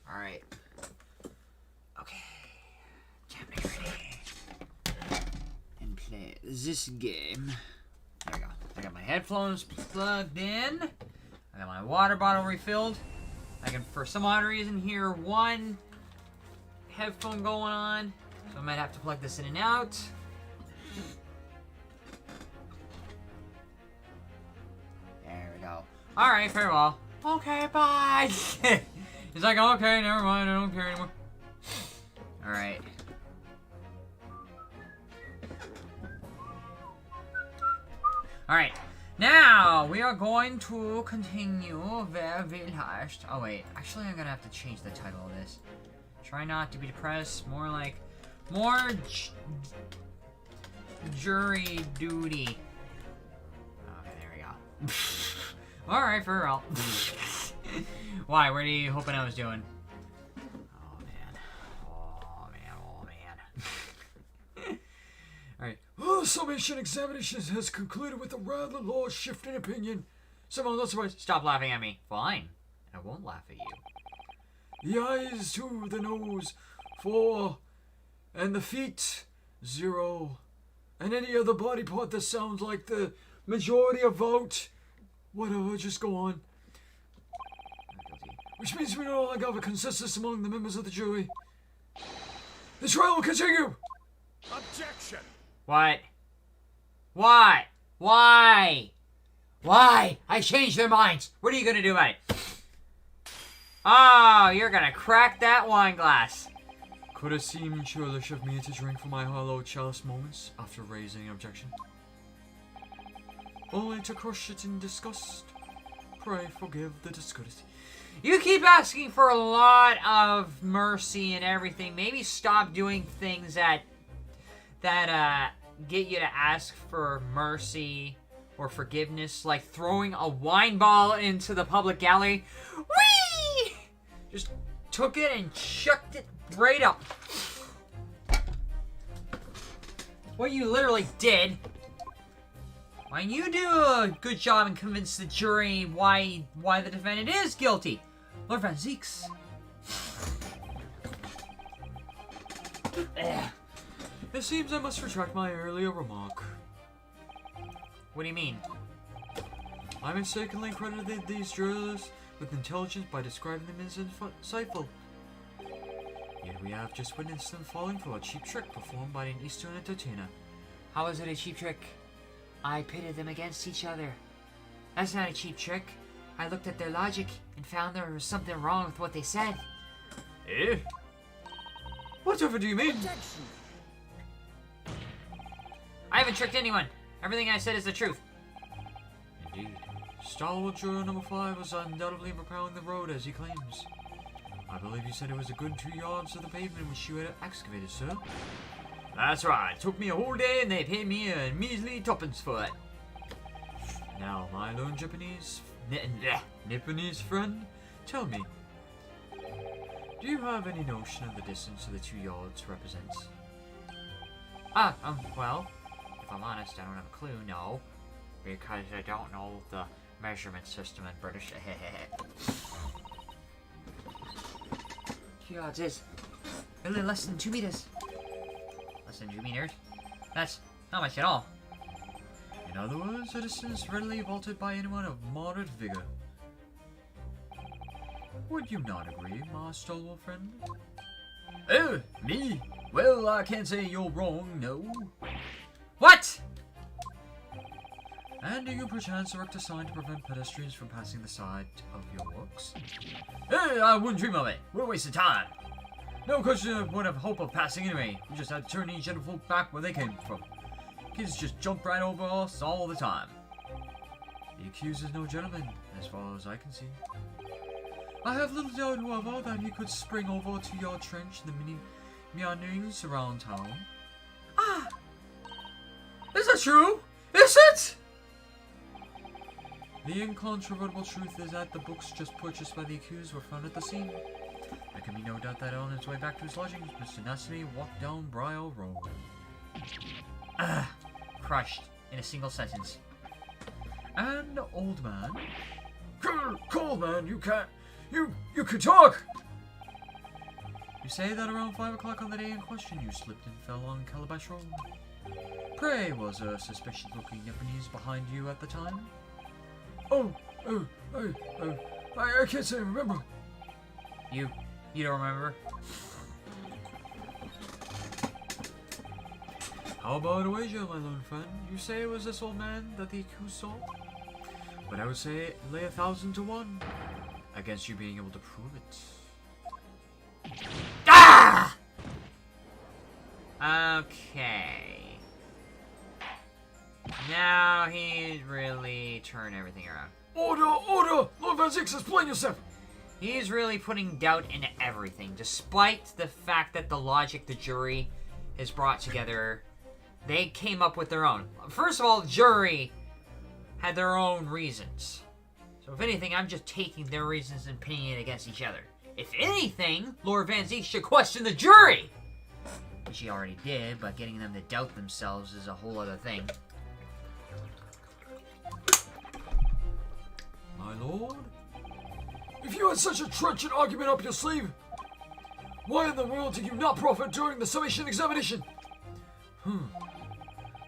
Alright. Okay. Time to get ready. And play this game. There we go. I got my headphones plugged in. I got my water bottle refilled. I can, for some odd reason, hear one headphone going on. So I might have to plug this in and out. There we go. Alright, very well. Okay, bye. He's like, okay, never mind, I don't care anymore. Alright. Alright. Now, we are going to continue where we last. Oh, wait. Actually, I'm gonna have to change the title of this. Try not to be depressed. More like... More... jury duty. Okay, there we go. Alright, for real. Why? What are you hoping I was doing? Oh, man. Oh, man. Oh, man. Alright. Oh, Summation Examination has concluded with a rather large shift in opinion. Somehow not surprised. Stop laughing at me. Fine. I won't laugh at you. The eyes 2, the nose 4, and the feet 0. And any other body part that sounds like the majority of vote. Whatever, just go on. Which means we no longer have a consensus among the members of the jury. The trial will continue! Objection! What? What? Why? Why? I changed their minds. What are you gonna do about it? Oh, you're gonna crack that wine glass. Could it seem churlish of me to drink from my hollow chalice moments after raising an objection? Only to crush it in disgust. Pray forgive the discourtesy. You keep asking for a lot of mercy and everything. Maybe stop doing things that get you to ask for mercy or forgiveness, like throwing a wine ball into the public gallery. Whee! Just took it and chucked it right up. What you literally did. Why you do a good job and convince the jury why the defendant is guilty. Lord Van Zeeks. It seems I must retract my earlier remark. What do you mean? I mistakenly credited these jurors with intelligence by describing them as insightful. Yet we have just witnessed them falling for a cheap trick performed by an Eastern entertainer. How is it a cheap trick? I pitted them against each other. That's not a cheap trick. I looked at their logic and found there was something wrong with what they said. Eh? Whatever do you mean? Objection! I haven't tricked anyone. Everything I said is the truth. Indeed. Stalwart juror number 5 was undoubtedly repairing the road as he claims. I believe you said it was a good 2 yards of the pavement which you had excavated, sir. That's right. It took me a whole day and they paid me a measly tuppence for it. Now, my learned Japanese... Nipponese friend, tell me. Do you have any notion of the distance of the 2 yards represents? Well, if I'm honest, I don't have a clue, no. Because I don't know the measurement system in British. 2 yards is a little less than 2 meters. Less than 2 meters? That's not much at all. In other words, a distance readily vaulted by anyone of moderate vigor. Would you not agree, my stalwart friend? Oh, me? Well, I can't say you're wrong, no. What? And do you perchance erect a sign to prevent pedestrians from passing the side of your works? I wouldn't dream of it. We're wasting time. No question would have hope of passing anyway. We just had to turn each other folk back where they came from. Kids just jump right over us all the time. The accused is no gentleman, as far as I can see. I have little doubt, however, that he could spring over a 2-yard trench in the many meanderings around town. Ah! Is that true? Is it? The incontrovertible truth is that the books just purchased by the accused were found at the scene. There can be no doubt that on his way back to his lodgings, Mr. Nasimi walked down Briar Road. Crushed in a single sentence. And old man. Cold man, you can't. You can talk! You say that around 5 o'clock on the day in question you slipped and fell on Calabash Road. Pray, was a suspicious-looking Japanese behind you at the time? I can't say I remember. You don't remember? How about a wager, my lone friend? You say it was this old man that the accused saw? But I would say lay 1,000 to 1 against you being able to prove it. Ah! Okay. Now he's really turned everything around. Order! Lord Van Zix, explain yourself! He's really putting doubt into everything, despite the fact that the logic the jury has brought together, they came up with their own. First of all, the jury had their own reasons. So if anything, I'm just taking their reasons and pinning it against each other. If anything, Lord Van Zeke should question the jury! Which he already did, but getting them to doubt themselves is a whole other thing. My lord? If you had such a trenchant argument up your sleeve, why in the world did you not profit during the Summation Examination?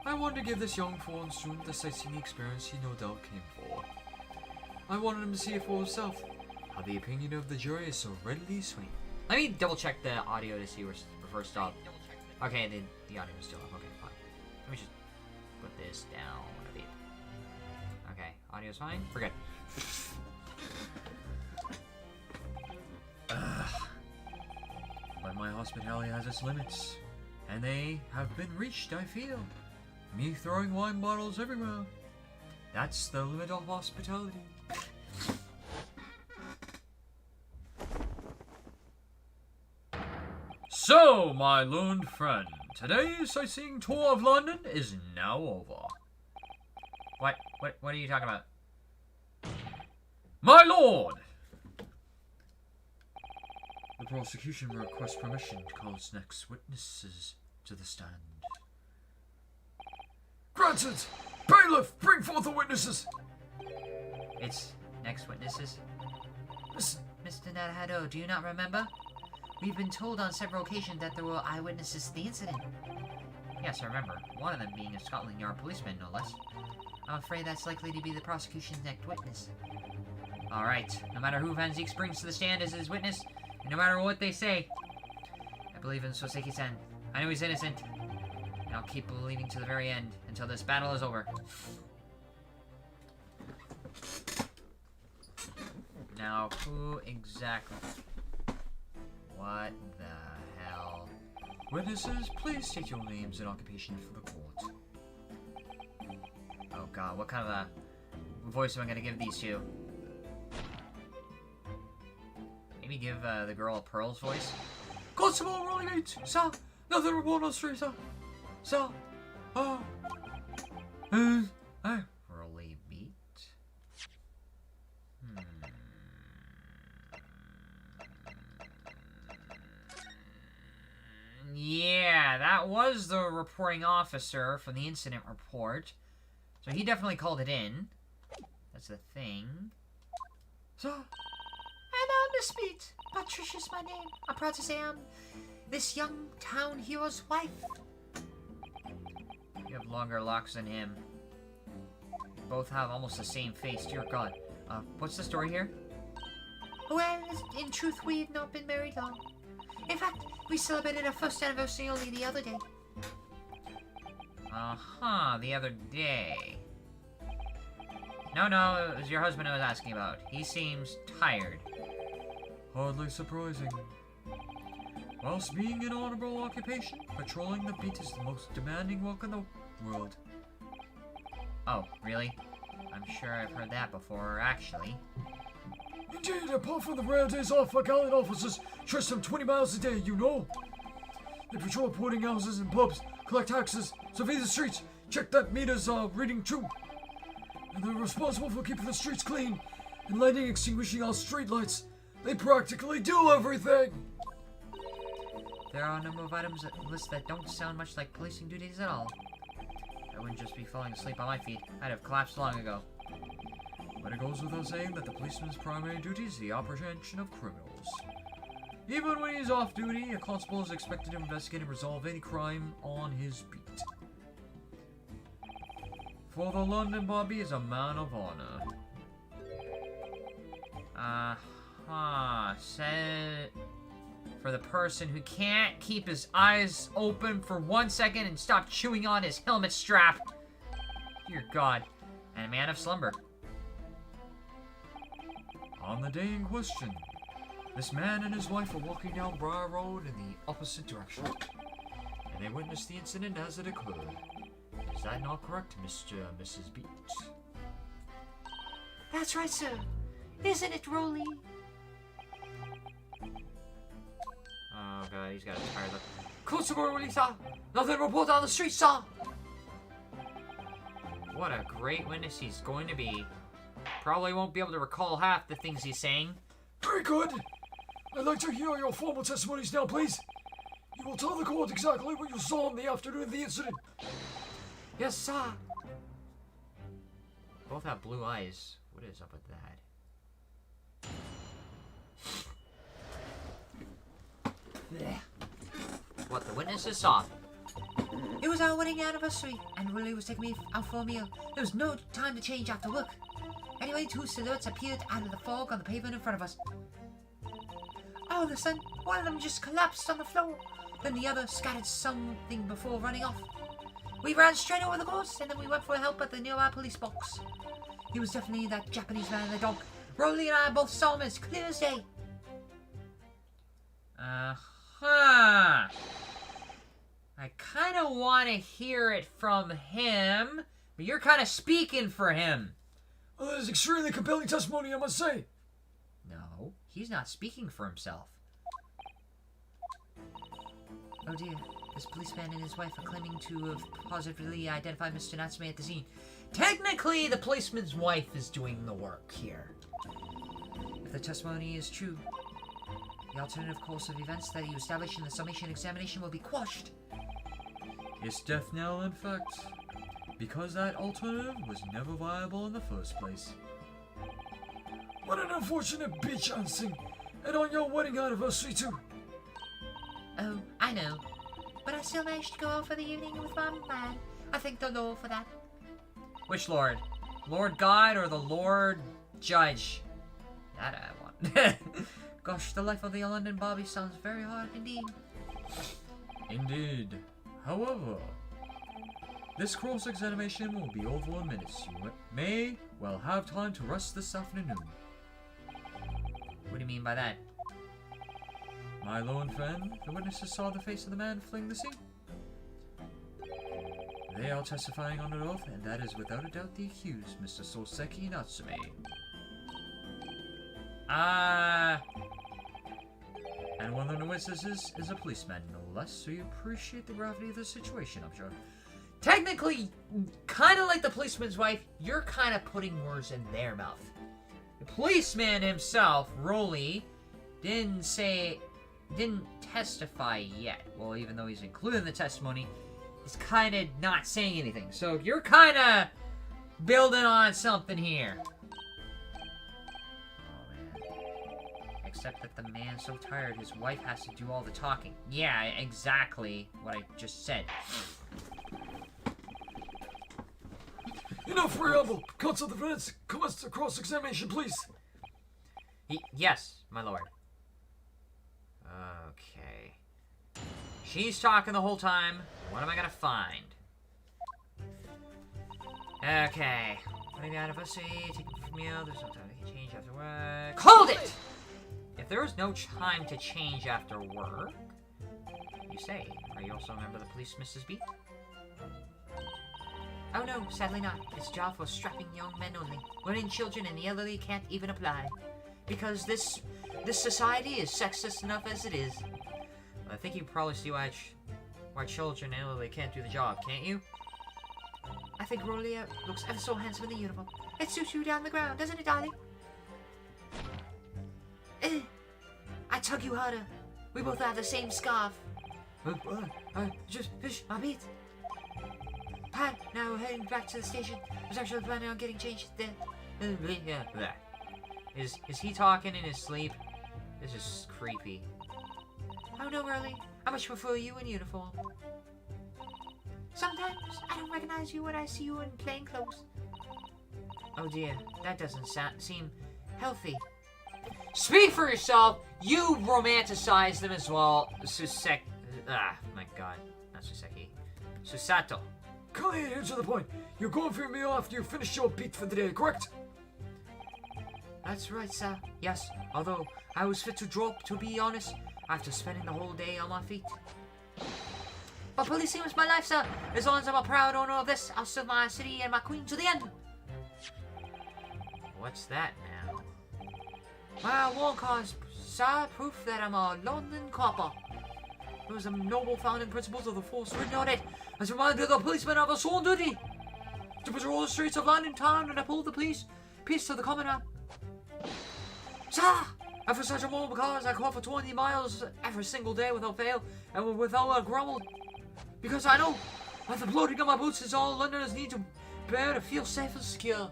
I wanted to give this young foreign student the sightseeing experience he no doubt came for. I wanted him to see it for himself, how the opinion of the jury is so readily swayed. Let me double check the audio to see where first stop. Okay, the audio is still up. Okay, fine. Let me just put this down a bit. Okay, audio's fine. We're good. But my hospitality has its limits, and they have been reached, I feel. Me throwing wine bottles everywhere. That's the limit of hospitality. So, my learned friend, today's sightseeing tour of London is now over. What are you talking about? My lord! The prosecution requests permission to call its next witnesses to the stand. Granted! Bailiff, bring forth the witnesses! It's next witnesses? Listen, Mr. Narahado, do you not remember? We've been told on several occasions that there were eyewitnesses to the incident. Yes, I remember. One of them being a Scotland Yard policeman, no less. I'm afraid that's likely to be the prosecution's next witness. Alright, no matter who Van Zeeks brings to the stand as his witness, and no matter what they say, I believe in Soseki-san. I know he's innocent, and I'll keep believing to the very end, until this battle is over. Now, who exactly... What the hell? Witnesses, please state your names and occupation for the court. Oh god, what kind of a voice am I gonna give these two? Maybe give the girl a Pearl's voice? Constable rolling 8, sir. Nothing report on street, sir. Sir. Rolly beat? Yeah, that was the reporting officer from the incident report. So he definitely called it in. That's the thing. Sir. And Miss Beat. Patricia's my name. I'm proud to say I'm this young town hero's wife. You have longer locks than him. You both have almost the same face, dear god. What's the story here? Well, in truth, we've not been married long. In fact, we celebrated our first anniversary only the other day. Uh-huh, the other day. No, it was your husband I was asking about. He seems tired. Hardly surprising. Whilst being an honorable occupation, patrolling the beat is the most demanding work in the world. Oh, really? I'm sure I've heard that before, actually. indeed, apart from the rare days off, our gallant officers trust them 20 miles a day, you know. They patrol boarding houses and pubs, collect taxes, survey the streets, check that meters are reading true. And they're responsible for keeping the streets clean and lighting and extinguishing our streetlights. They practically do everything! There are a number of items on the list that don't sound much like policing duties at all. I wouldn't just be falling asleep on my feet. I'd have collapsed long ago. goes without saying that the policeman's primary duty is the apprehension of criminals. Even when he's off duty, a constable is expected to investigate and resolve any crime on his beat. For the London Bobby is a man of honor. Said for the person who can't keep his eyes open for 1 second and stop chewing on his helmet strap. Dear God. And a man of slumber. On the day in question, this man and his wife were walking down Briar Road in the opposite direction, and they witnessed the incident as it occurred. Is that not correct, Mr. and Mrs. Beat? That's right, sir. Isn't it, Rolly? Oh God, he's got a tired look. Constable Rolly, sir. Nothing to report on the street, sir. What a great witness he's going to be. Probably won't be able to recall half the things he's saying. Very good. I'd like to hear your formal testimonies now, please. You will tell the court exactly what you saw on the afternoon of the incident. Yes, sir. Both have blue eyes. What is up with that? What the witnesses saw. It was our wedding anniversary, and Rolly was taking me out for a meal. There was no time to change after work. Anyway, two silhouettes appeared out of the fog on the pavement in front of us. All of a sudden, one of them just collapsed on the floor. Then the other scattered something before running off. We ran straight over the course, and then we went for help at the nearby police box. He was definitely that Japanese man in the dog. Rolly and I both saw him as clear as day. Uh-huh. I kind of want to hear it from him, but you're kind of speaking for him. Well, that is extremely compelling testimony, I must say. No, he's not speaking for himself. Oh dear, this policeman and his wife are claiming to have positively identified Mr. Natsume at the scene. Technically, the policeman's wife is doing the work here. If the testimony is true, the alternative course of events that you established in the Summation Examination will be quashed. His death knell, in fact, because that alternative was never viable in the first place. What an unfortunate bitch, Ansing. And on your wedding anniversary, too. Oh, I know. But I still managed to go out for the evening with my man. I thank the Lord for that. Which Lord? Lord God or the Lord Judge? That I want. Gosh, the life of the London Bobby sounds very hard indeed. Indeed. However, this cross-examination will be over in minutes. You may well have time to rest this afternoon. What do you mean by that? My lone friend, the witnesses saw the face of the man fleeing the scene. They are testifying under oath, and that is without a doubt the accused, Mr. Soseki Natsume. And one of the witnesses is a policeman, no less, so you appreciate the gravity of the situation, I'm sure. Technically, kind of like the policeman's wife, you're kind of putting words in their mouth. The policeman himself, Rolly, didn't testify yet. Well, even though he's included in the testimony, he's kind of not saying anything. So you're kind of building on something here. Except that the man's so tired, his wife has to do all the talking. Yeah, exactly what I just said. Enough preamble. Counsel the defense, commence the cross-examination, please. Yes, my lord. Okay. She's talking the whole time. What am I gonna find? Okay. Wedding anniversary, taking from meal, there's no time to change after work. Hold it! If there was no time to change after work, you say, are you also a member of the police, Mrs. B? Oh no, sadly not. It's a job for strapping young men only. Women, children, and the elderly can't even apply. Because this society is sexist enough as it is. I think you probably see why children and elderly can't do the job, can't you? I think Rolly looks ever so handsome in the uniform. It suits you down the ground, doesn't it, darling? I tug you harder. We both have the same scarf. Just fish my meat. Pat, now we're heading back to the station. I was actually planning on getting changed there. Is he talking in his sleep? This is creepy. Oh no, Riley. I much prefer you in uniform. Sometimes I don't recognize you when I see you in plain clothes. Oh dear, that doesn't seem healthy. Speak for yourself! You romanticize them as well. My god. Not Suseki. Susato. Kindly answer the point. You're going for your meal after you finish your beat for the day, correct? That's right, sir. Yes, although I was fit to drop, to be honest, after spending the whole day on my feet. But policing was my life, sir. As long as I'm a proud owner of this, I'll serve my city and my queen to the end. What's that now? My war cards, sir, proof that I'm a London copper. Those are noble founding principles of the force written on it, as a reminder of the policemen of our sworn duty to patrol the streets of London town and uphold the peace of the common man. Sir! And for such a moment, because I call for 20 miles every single day without fail and without a grumble, because I know that the bloating of my boots is all Londoners need to bear to feel safe and secure.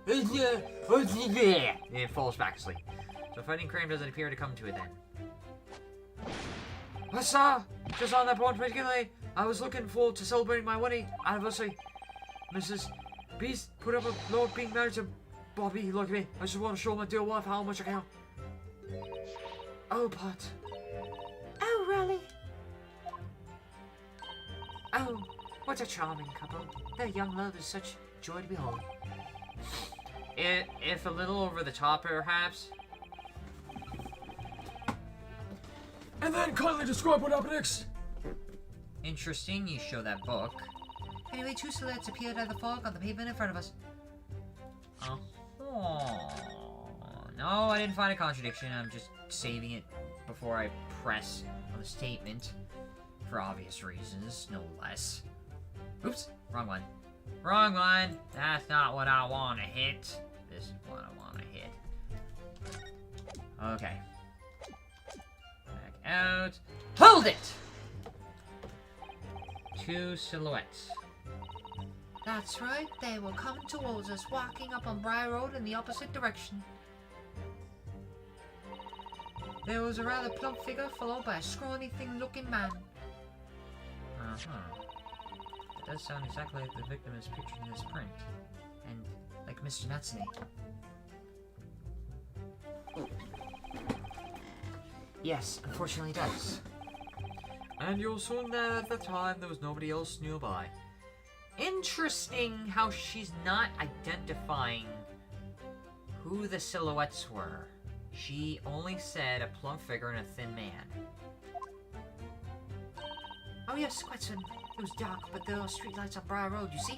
It falls back asleep. So fighting crime doesn't appear to come to it then. Well, sir, just on that point particularly, I was looking forward to celebrating my wedding anniversary. Mrs. Beast put up a Lord being married to Bobby. Look at me. I just want to show my dear wife how much I count. Oh, Pat. Oh, really? Oh, what a charming couple. Their young love is such joy to behold. If a little over the top, perhaps. And then kindly describe what happened next. Interesting, you show that book. Anyway, two silhouettes appeared out of the fog on the pavement in front of us. Oh. No, I didn't find a contradiction. I'm just saving it before I press on the statement. For obvious reasons, no less. Oops, wrong one. Wrong one. That's not what I want to hit. This is what I want to hit. Okay. Back out. Hold it! Two silhouettes. That's right, they were coming towards us, walking up on Briar Road in the opposite direction. There was a rather plump figure followed by a scrawny, thin-looking man. Uh-huh. It does sound exactly like the victim is pictured in this print. And like Mr. Natsume. Yes, unfortunately it does. And you'll assume that at the time there was nobody else nearby. Interesting how she's not identifying who the silhouettes were. She only said a plump figure and a thin man. Oh yes, quite soon. It was dark, but there were streetlights on Briar Road, you see?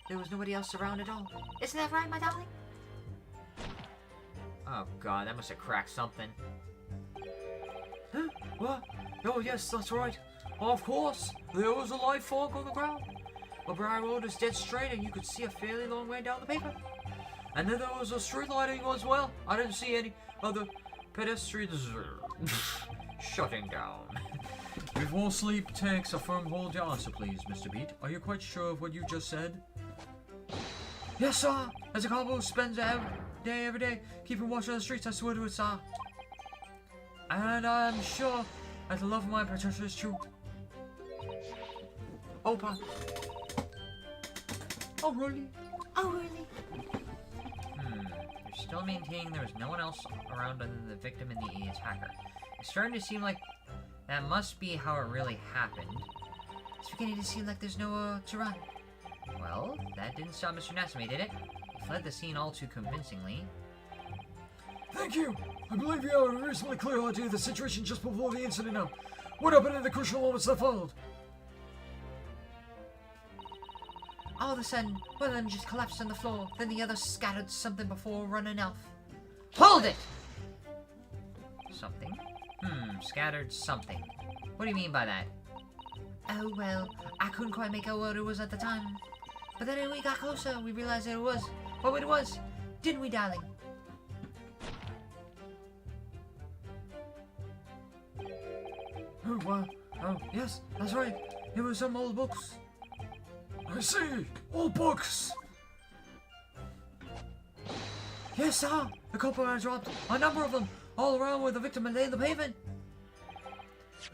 There was nobody else around at all. Isn't that right, my darling? Oh god, that must have cracked something. Huh? What? Oh yes, that's right. Of course, there was a light fog on the ground. But Briar Road is dead straight and you could see a fairly long way down the pavement. And then there was a street lighting as well. I didn't see any other pedestrians shutting down. Before sleep takes a firm hold your answer, please, Mr. Beat. Are you quite sure of what you just said? Yes, sir. As a couple who spends every day keeping watch on the streets, I swear to it, sir. And I'm sure that the love of my Patricia is true. Opa. Oh, really? Oh, really? You're still maintaining there was no one else around other than the victim and the attacker. It's starting to seem like that must be how it really happened. It's beginning to seem like there's nowhere to run. Well, that didn't stop Mr. Natsume, did it? He fled the scene all too convincingly. Thank you. I believe you have a reasonably clear idea of the situation just before the incident now. What happened in the crucial moments that followed? All of a sudden, one of them just collapsed on the floor, then the other scattered something before running off. Hold it! Something? Scattered something. What do you mean by that? Oh well, I couldn't quite make out what it was at the time. But then when we got closer, we realized that it was what it was. Didn't we, darling? Oh, wow. Oh, yes, that's right. It was some old books. I see. All books. Yes, sir. The couple are dropped. A number of them. All around where the victim had laid the pavement.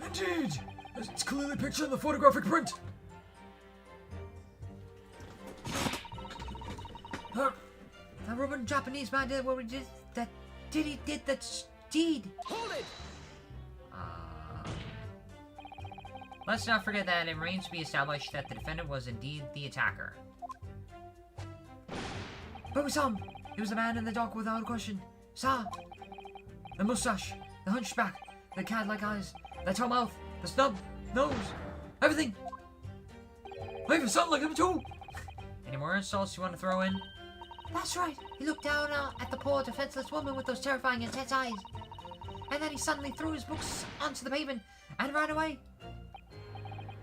Indeed! It's clearly pictured in the photographic print. That Ruben Japanese man did what we did. That he did that deed. Hold it! Let's not forget that it remains to be established that the defendant was indeed the attacker. But we saw him. He was the man in the dock without a question. Saw. The mustache. The hunchback. The cat-like eyes. The tall mouth. The snub. Nose. Everything. I even sound like him too. Any more insults you want to throw in? That's right. He looked down at the poor defenseless woman with those terrifying intense eyes. And then he suddenly threw his books onto the pavement and ran away.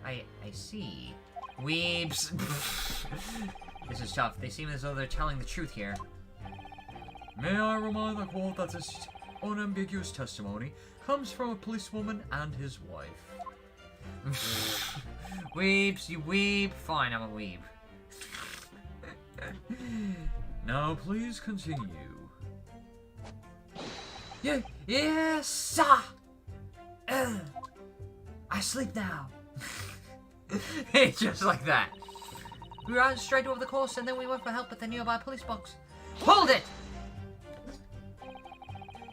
I see. Weebs. This is tough. They seem as though they're telling the truth here. May I remind the court that this unambiguous testimony comes from a policewoman and his wife. Weebs, you weeb. Fine, I'm a weeb. Now please continue. Yes, sir. I sleep now. Just like that. We ran straight over the course and then we went for help at the nearby police box. Hold it!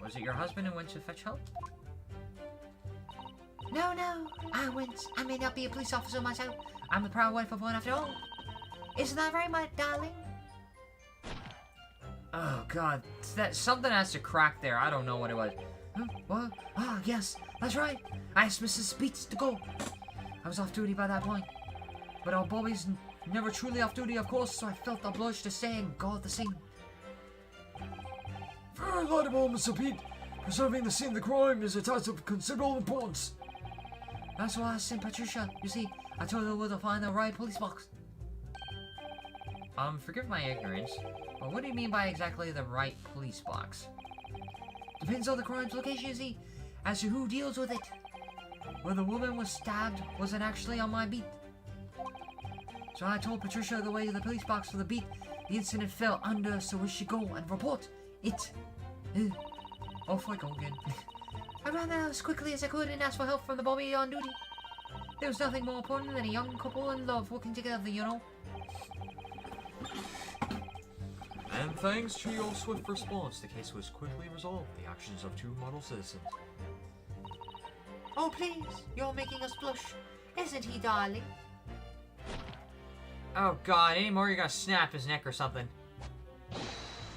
Was it your husband who went to fetch help? No. I may not be a police officer myself. I'm the proud wife of one after all. Isn't that right, my darling? Oh god, that something has to crack there. I don't know what it was. Huh? What? Ah, yes, that's right. I asked Mrs. Beats to go. I was off duty by that point. But our Bobby's never truly off duty, of course, so I felt obliged to stay and guard the scene. Very laudable, Mr. Pete. Preserving the scene of the crime is a task of considerable importance. That's why I sent Patricia. You see, I told her where to find the right police box. Forgive my ignorance, but what do you mean by exactly the right police box? Depends on the crime's location, you see, as to who deals with it. Where the woman was stabbed wasn't actually on my beat. So I told Patricia the way to the police box for the beat the incident fell under, so we should go and report it. Off I go again. I ran out as quickly as I could and asked for help from the Bobby on duty. There was nothing more important than a young couple in love working together, you know. And thanks to your swift response, the case was quickly resolved. The actions of two model citizens. Oh, please, you're making us blush. Isn't he, darling? Oh god, anymore you're gonna snap his neck or something.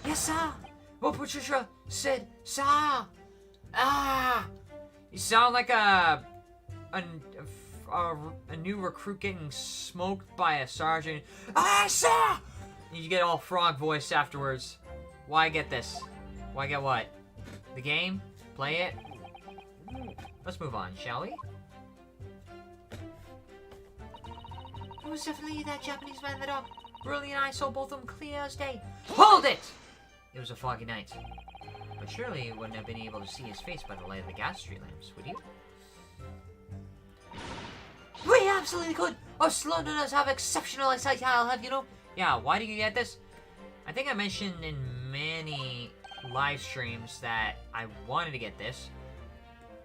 Yes, sir. What Patricia said, sir. You sound like a new recruit getting smoked by a sergeant. Sir! You get all frog voice afterwards. Why get this? Why get what? The game? Play it? Let's move on, shall we? It was definitely that Japanese man in the dock. Burley and I saw both of them clear as day. Hold it! It was a foggy night. But surely you wouldn't have been able to see his face by the light of the gas street lamps, would you? We absolutely could! Us Londoners have exceptional eyesight, I'll have you know. Yeah, why do you get this? I think I mentioned in many live streams that I wanted to get this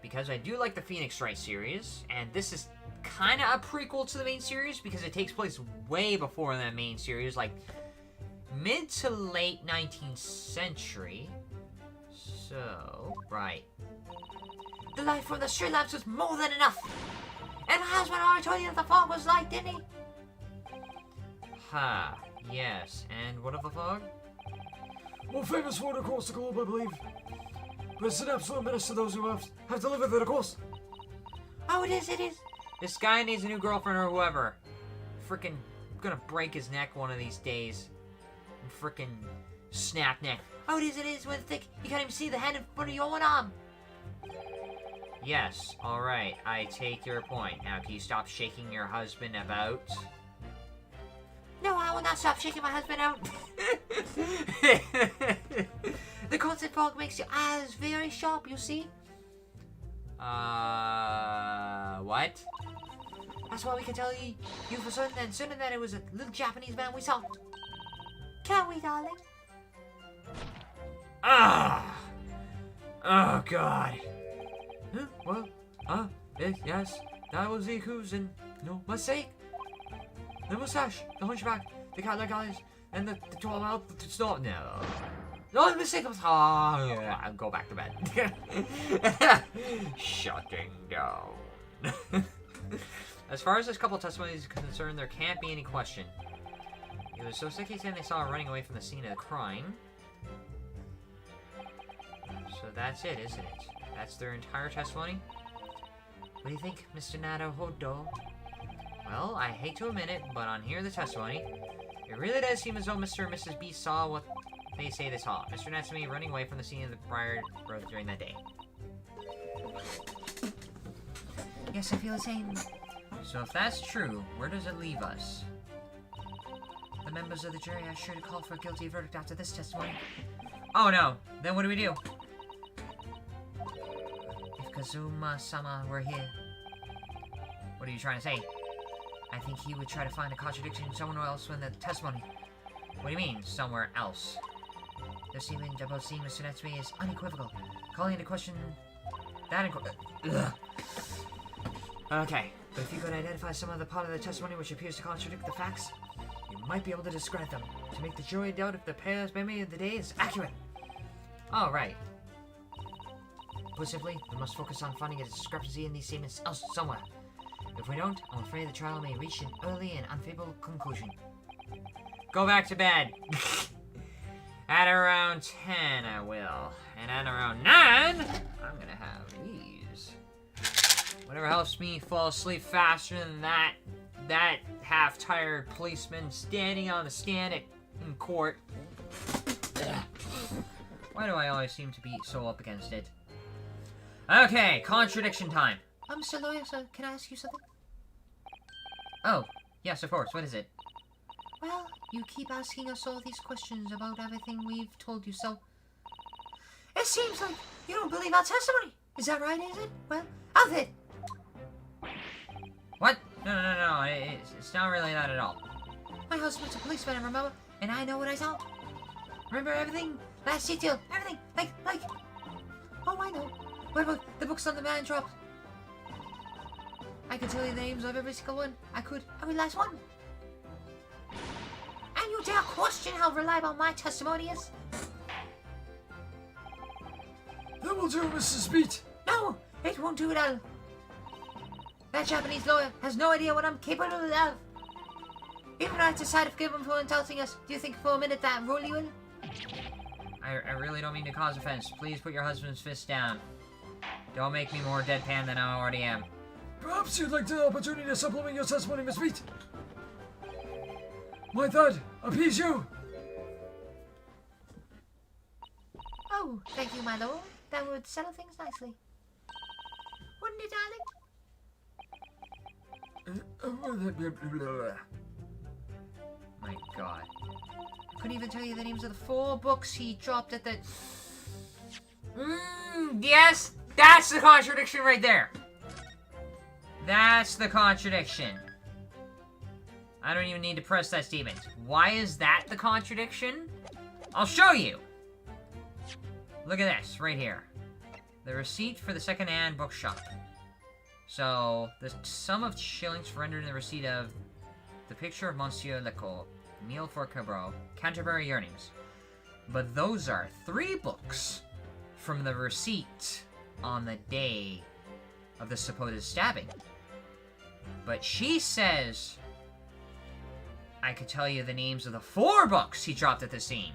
because I do like the Phoenix Wright series, and this is kind of a prequel to the main series because it takes place way before the main series, like mid to late 19th century. So, right. The light from the street lamps was more than enough. And my husband already told you that the fog was light, didn't he? Ha, yes. And what of the fog? More famous for it across the globe, I believe. But it's an absolute menace to those who have to live with it, of course. Oh, it is, it is. This guy needs a new girlfriend or whoever. Frickin' gonna break his neck one of these days. Frickin' snap neck. Oh, it is, with thick. You can't even see the hand in front of your own arm. Yes, alright, I take your point. Now, can you stop shaking your husband about? No, I will not stop shaking my husband out. The constant fog makes your eyes very sharp, you see. What? That's why we can tell you for certain that it was a little Japanese man we saw. Can we, darling? God. Huh? Well, yes, that was the who's and no mistake. The mustache, the hunchback, the cat-like eyes, and the tall mouth, the snort. No, the mistake was. I'll go back to bed. Shutting down. As far as this couple testimonies is concerned, there can't be any question. It was Soseki saying they saw her running away from the scene of the crime. So that's it, isn't it? That's their entire testimony? What do you think, Mr. Naruhodo? Well, I hate to admit it, but on hearing the testimony, it really does seem as though Mr. and Mrs. B saw what they say they saw. Mr. Natsumi running away from the scene of the prior growth during that day. Yes, I feel the same. So if that's true, where does it leave us? The members of the jury are sure to call for a guilty verdict after this testimony. Oh no, then what do we do? If Kazuma-sama were here, What are you trying to say? I think he would try to find a contradiction somewhere else in the testimony. What do you mean, somewhere else? The statement about seeing Mr. Natsumi is unequivocal, calling into question that Okay. But if you could identify some other part of the testimony which appears to contradict the facts, you might be able to discredit them, to make the jury doubt if the pair's memory of the day is accurate. Oh, right. Put simply, we must focus on finding a discrepancy in these statements somewhere. If we don't, I'm afraid the trial may reach an early and unfavorable conclusion. Go back to bed. At around 10, I will. And at around 9, I'm gonna have these. Whatever helps me fall asleep faster than that half-tired policeman standing on the stand in court. Ugh. Why do I always seem to be so up against it? Okay, contradiction time. Mr. Lawyer, sir, can I ask you something? Oh, yes, of course. What is it? Well, you keep asking us all these questions about everything we've told you, so... It seems like you don't believe our testimony. Is that right, is it? Well, I'll it. What? No. It's not really that at all. My husband's a policeman, remember? And I know what I saw. Remember everything? Last detail. Everything. Like... Oh, I know. What about the books on the man dropped? I could tell you the names of every single one. Every last one. And you dare question how reliable my testimony is? That will do, Mrs. Beat. No, it won't do it all. That Japanese lawyer has no idea what I'm capable of. Even if I decide to forgive him for insulting us, do you think for a minute that rule you will? I really don't mean to cause offense. Please put your husband's fist down. Don't make me more deadpan than I already am. Perhaps you'd like the opportunity to supplement your testimony, Miss Beat. Might that appease you? Oh, thank you, my lord. That would settle things nicely. Wouldn't it, darling? My God. I couldn't even tell you the names of the 4 books he dropped at the... Yes, that's the contradiction right there. That's the contradiction. I don't even need to press that statement. Why is that the contradiction? I'll show you. Look at this, right here. The receipt for the second-hand bookshop. So, the sum of shillings rendered in the receipt of the picture of Monsieur Lecoq, Meal for Cabral, Canterbury Yearnings. But those are 3 books from the receipt on the day of the supposed stabbing. But she says I could tell you the names of the 4 books he dropped at the scene.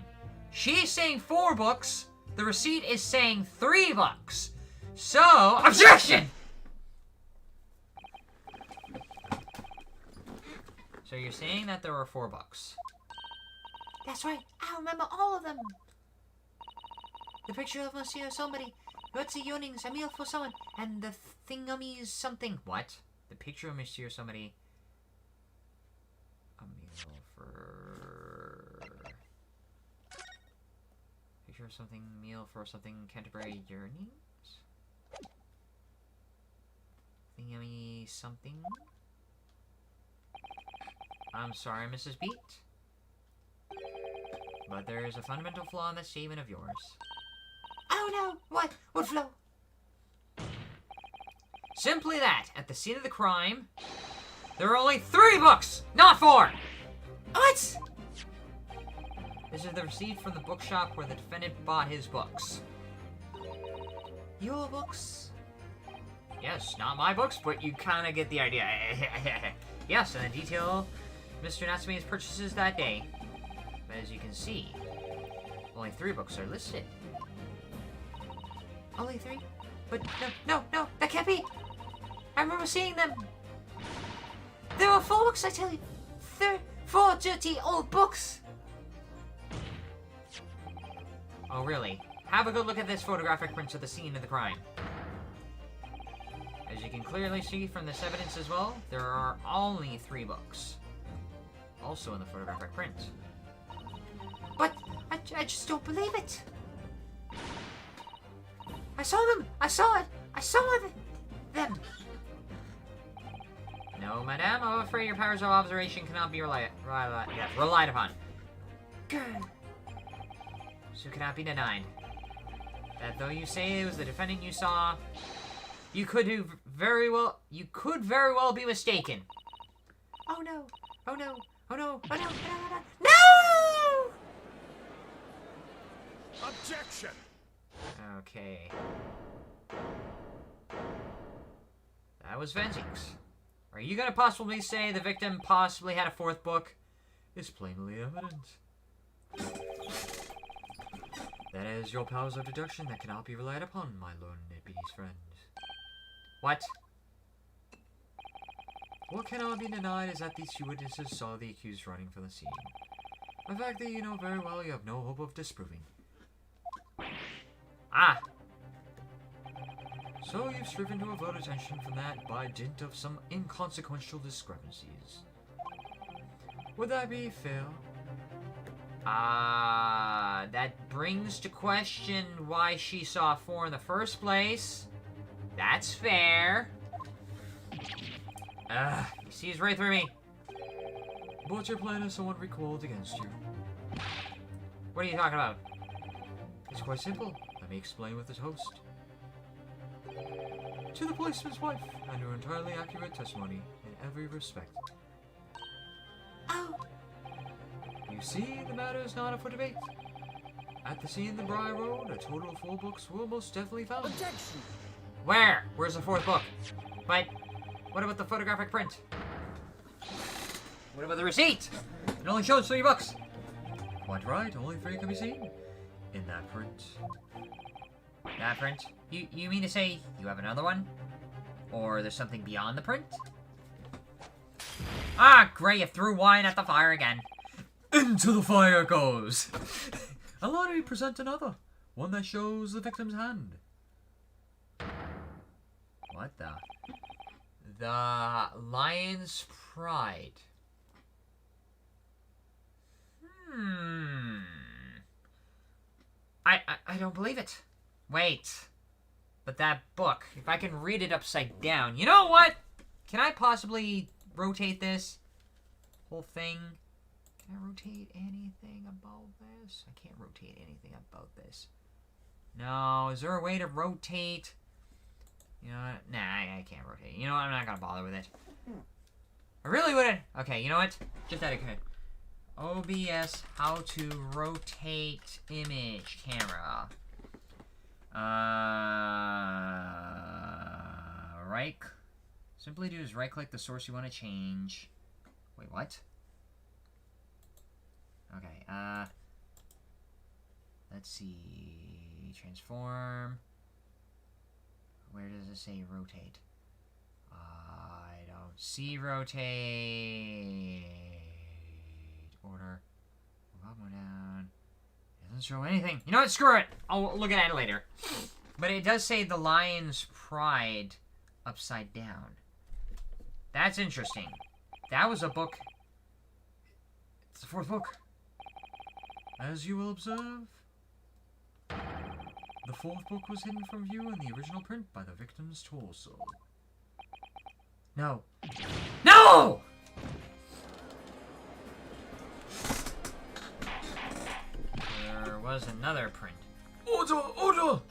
She's saying 4 books. The receipt is saying 3 books. So, objection! So you're saying that there were 4 books. That's right. I remember all of them. The picture of Monsieur somebody. Yotzi Yearnings, a meal for someone, and the thingamy is something. What? The picture of Monsieur somebody. A meal for... Picture of something, meal for something, Canterbury Yearnings? Thingamy something? I'm sorry, Mrs. Beat. But there is a fundamental flaw in that statement of yours. Oh no! What? What flaw? Simply that. At the scene of the crime, there are only 3 books, not 4. What? This is the receipt from the bookshop where the defendant bought his books. Your books? Yes, not my books, but you kind of get the idea. Yes, and the detail Mr. Natsume's purchases that day. But as you can see, only 3 books are listed. Only 3? But no, that can't be. I remember seeing them. There are 4 books, I tell you. 4 dirty old books. Oh, really? Have a good look at this photographic print of the scene of the crime. As you can clearly see from this evidence as well, there are only 3 books. Also in the photographic print. But I just don't believe it. I saw them. I saw it. I saw them. No, madame, I'm afraid your powers of observation cannot be relied upon. Grr. So cannot be denied. That though you say it was the defendant you saw, you could very well be mistaken. Oh no! Oh no! Oh no! Oh no! No! Objection! Okay. That was Garnetzx. Are you gonna possibly say the victim possibly had a 4th book? It's plainly evident. That is your powers of deduction that cannot be relied upon, my learned Nippies friend. What? What cannot be denied is that these 2 witnesses saw the accused running from the scene. A fact that you know very well you have no hope of disproving. Ah! So you've striven to avert attention from that by dint of some inconsequential discrepancies. Would that be fair? That brings to question why she saw 4 in the first place. That's fair. He sees right through me. But your plan is somewhat recoiled against you. What are you talking about? It's quite simple. Let me explain with the toast. To the policeman's wife, and her entirely accurate testimony in every respect. Oh. You see, the matter is not up for debate. At the scene in the Briar Road, a total of 4 books were most definitely found. Objection! Where? Where's the 4th book? But what about the photographic print? What about the receipt? It only shows 3 books. Quite right, only 3 can be seen in that print. That print? You mean to say you have another one? Or there's something beyond the print? Ah, great, you threw wine at the fire again. Into the fire goes! Allow me to present another. One that shows the victim's hand. What the? The Lion's Pride. I don't believe it. Wait. But that book, if I can read it upside down. You know what? Can I possibly rotate this whole thing? Can I rotate anything about this? I can't rotate anything about this. No, is there a way to rotate? You know what? Nah, I can't rotate. You know what? I'm not gonna bother with it. I really wouldn't. Okay, you know what? Just out of curiosity. OBS, how to rotate image camera. Right. Simply do is right click the source you want to change. Wait, what? Okay, let's see. Transform. Where does it say rotate? I don't see rotate. Order. Move up, move down. It doesn't show anything. You know what? Screw it. I'll look at it later. But it does say the Lion's Pride upside down. That's interesting. That was a book. It's the 4th book. As you will observe, the 4th book was hidden from view in the original print by the victim's torso. No. No! There was another print. Order! Order!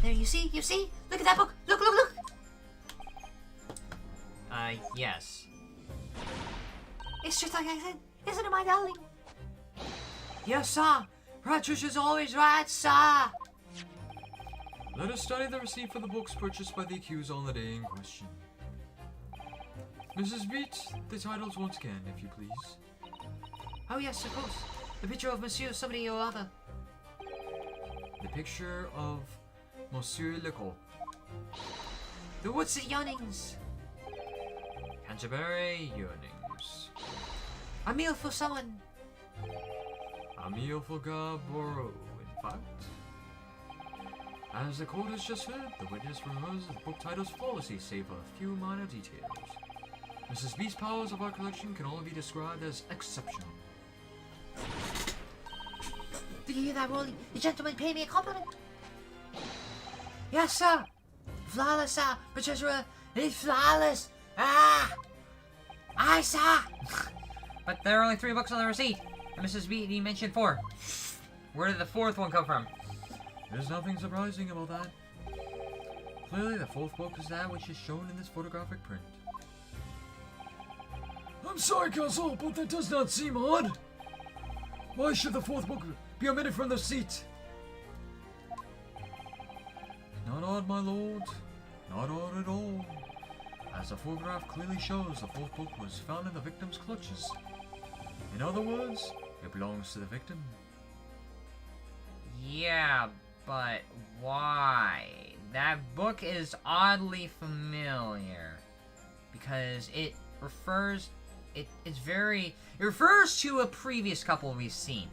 There, you see? You see? Look at that book. Look, look, look. Yes. It's just like I said. Isn't it, my darling? Yes, sir. Patricia's always right, sir. Let us study the receipt for the books purchased by the accused on the day in question. Mrs. Beats, the titles once again, if you please. Oh, yes, of course. The picture of Monsieur somebody or other. The picture of Monsieur Lecoq. The Woods at Yearnings. Canterbury Yearnings. A meal for someone. A meal for Garborough, in fact. As the court has just heard, the witness remembers the book titles flawlessly, save a few minor details. Mrs. B's powers of our collection can only be described as exceptional. Did you hear that, Rolly? The gentleman paid me a compliment. Yes, sir. Flawless, sir. Patricia, it's flawless. Ah! Aye, sir. But there are only 3 books on the receipt, and Mrs. B mentioned 4. Where did the 4th one come from? There's nothing surprising about that. Clearly, the 4th book is that which is shown in this photographic print. I'm sorry, Counsel, but that does not seem odd. Why should the 4th book be omitted from the receipt? Not odd, my lord. Not odd at all. As the photograph clearly shows, the 4th book was found in the victim's clutches. In other words, it belongs to the victim. Yeah, but why? That book is oddly familiar. Because it refers... It refers to a previous couple we've seen.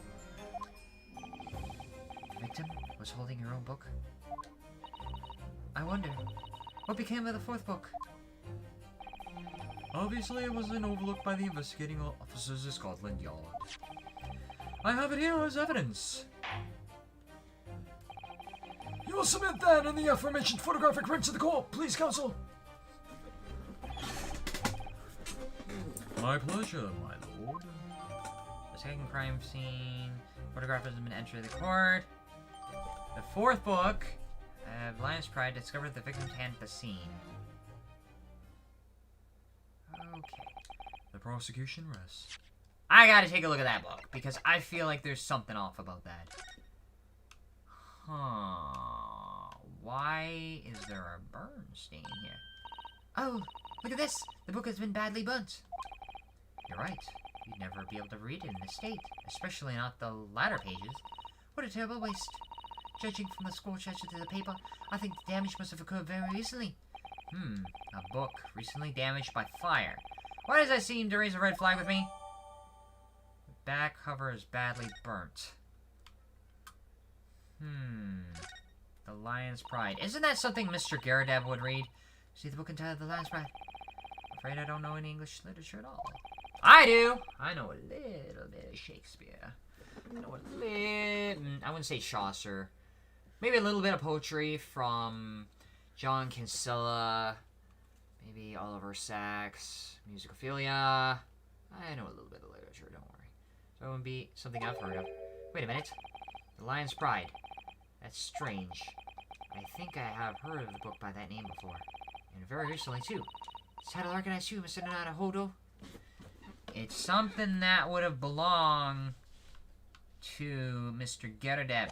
The victim was holding her own book. I wonder, what became of the 4th book? Obviously, it wasn't overlooked by the investigating officers of Scotland Yard. I have it here as evidence. You will submit that and the aforementioned photographic prints to the court, please, Counsel. My pleasure, my lord. The second crime scene. Photograph has been entered the court. The 4th book, Lion's Pride, discovered the victim's hand at the scene. Okay. The prosecution rests. I gotta take a look at that book, because I feel like there's something off about that. Huh. Why is there a burn stain here? Oh, look at this. The book has been badly burnt. You're right. You'd never be able to read it in this state, especially not the latter pages. What a terrible waste. Judging from the scorch edge of the paper, I think the damage must have occurred very recently. A book recently damaged by fire. Why does that seem to raise a red flag with me? The back cover is badly burnt. The Lion's Pride. Isn't that something Mr. Garnetzx would read? See the book entitled The Lion's Pride? Afraid I don't know any English literature at all. I do! I know a little bit of Shakespeare. I know a little... I wouldn't say Chaucer. Maybe a little bit of poetry from John Kinsella. Maybe Oliver Sacks. Musicophilia. I know a little bit of literature, don't worry. So it wouldn't be something I've heard of. Wait a minute. The Lion's Pride. That's strange. I think I have heard of the book by that name before. And very recently, too. It's title organized too, Mr. Nana Hodo. It's something that would have belonged to Mr. Garnetzx.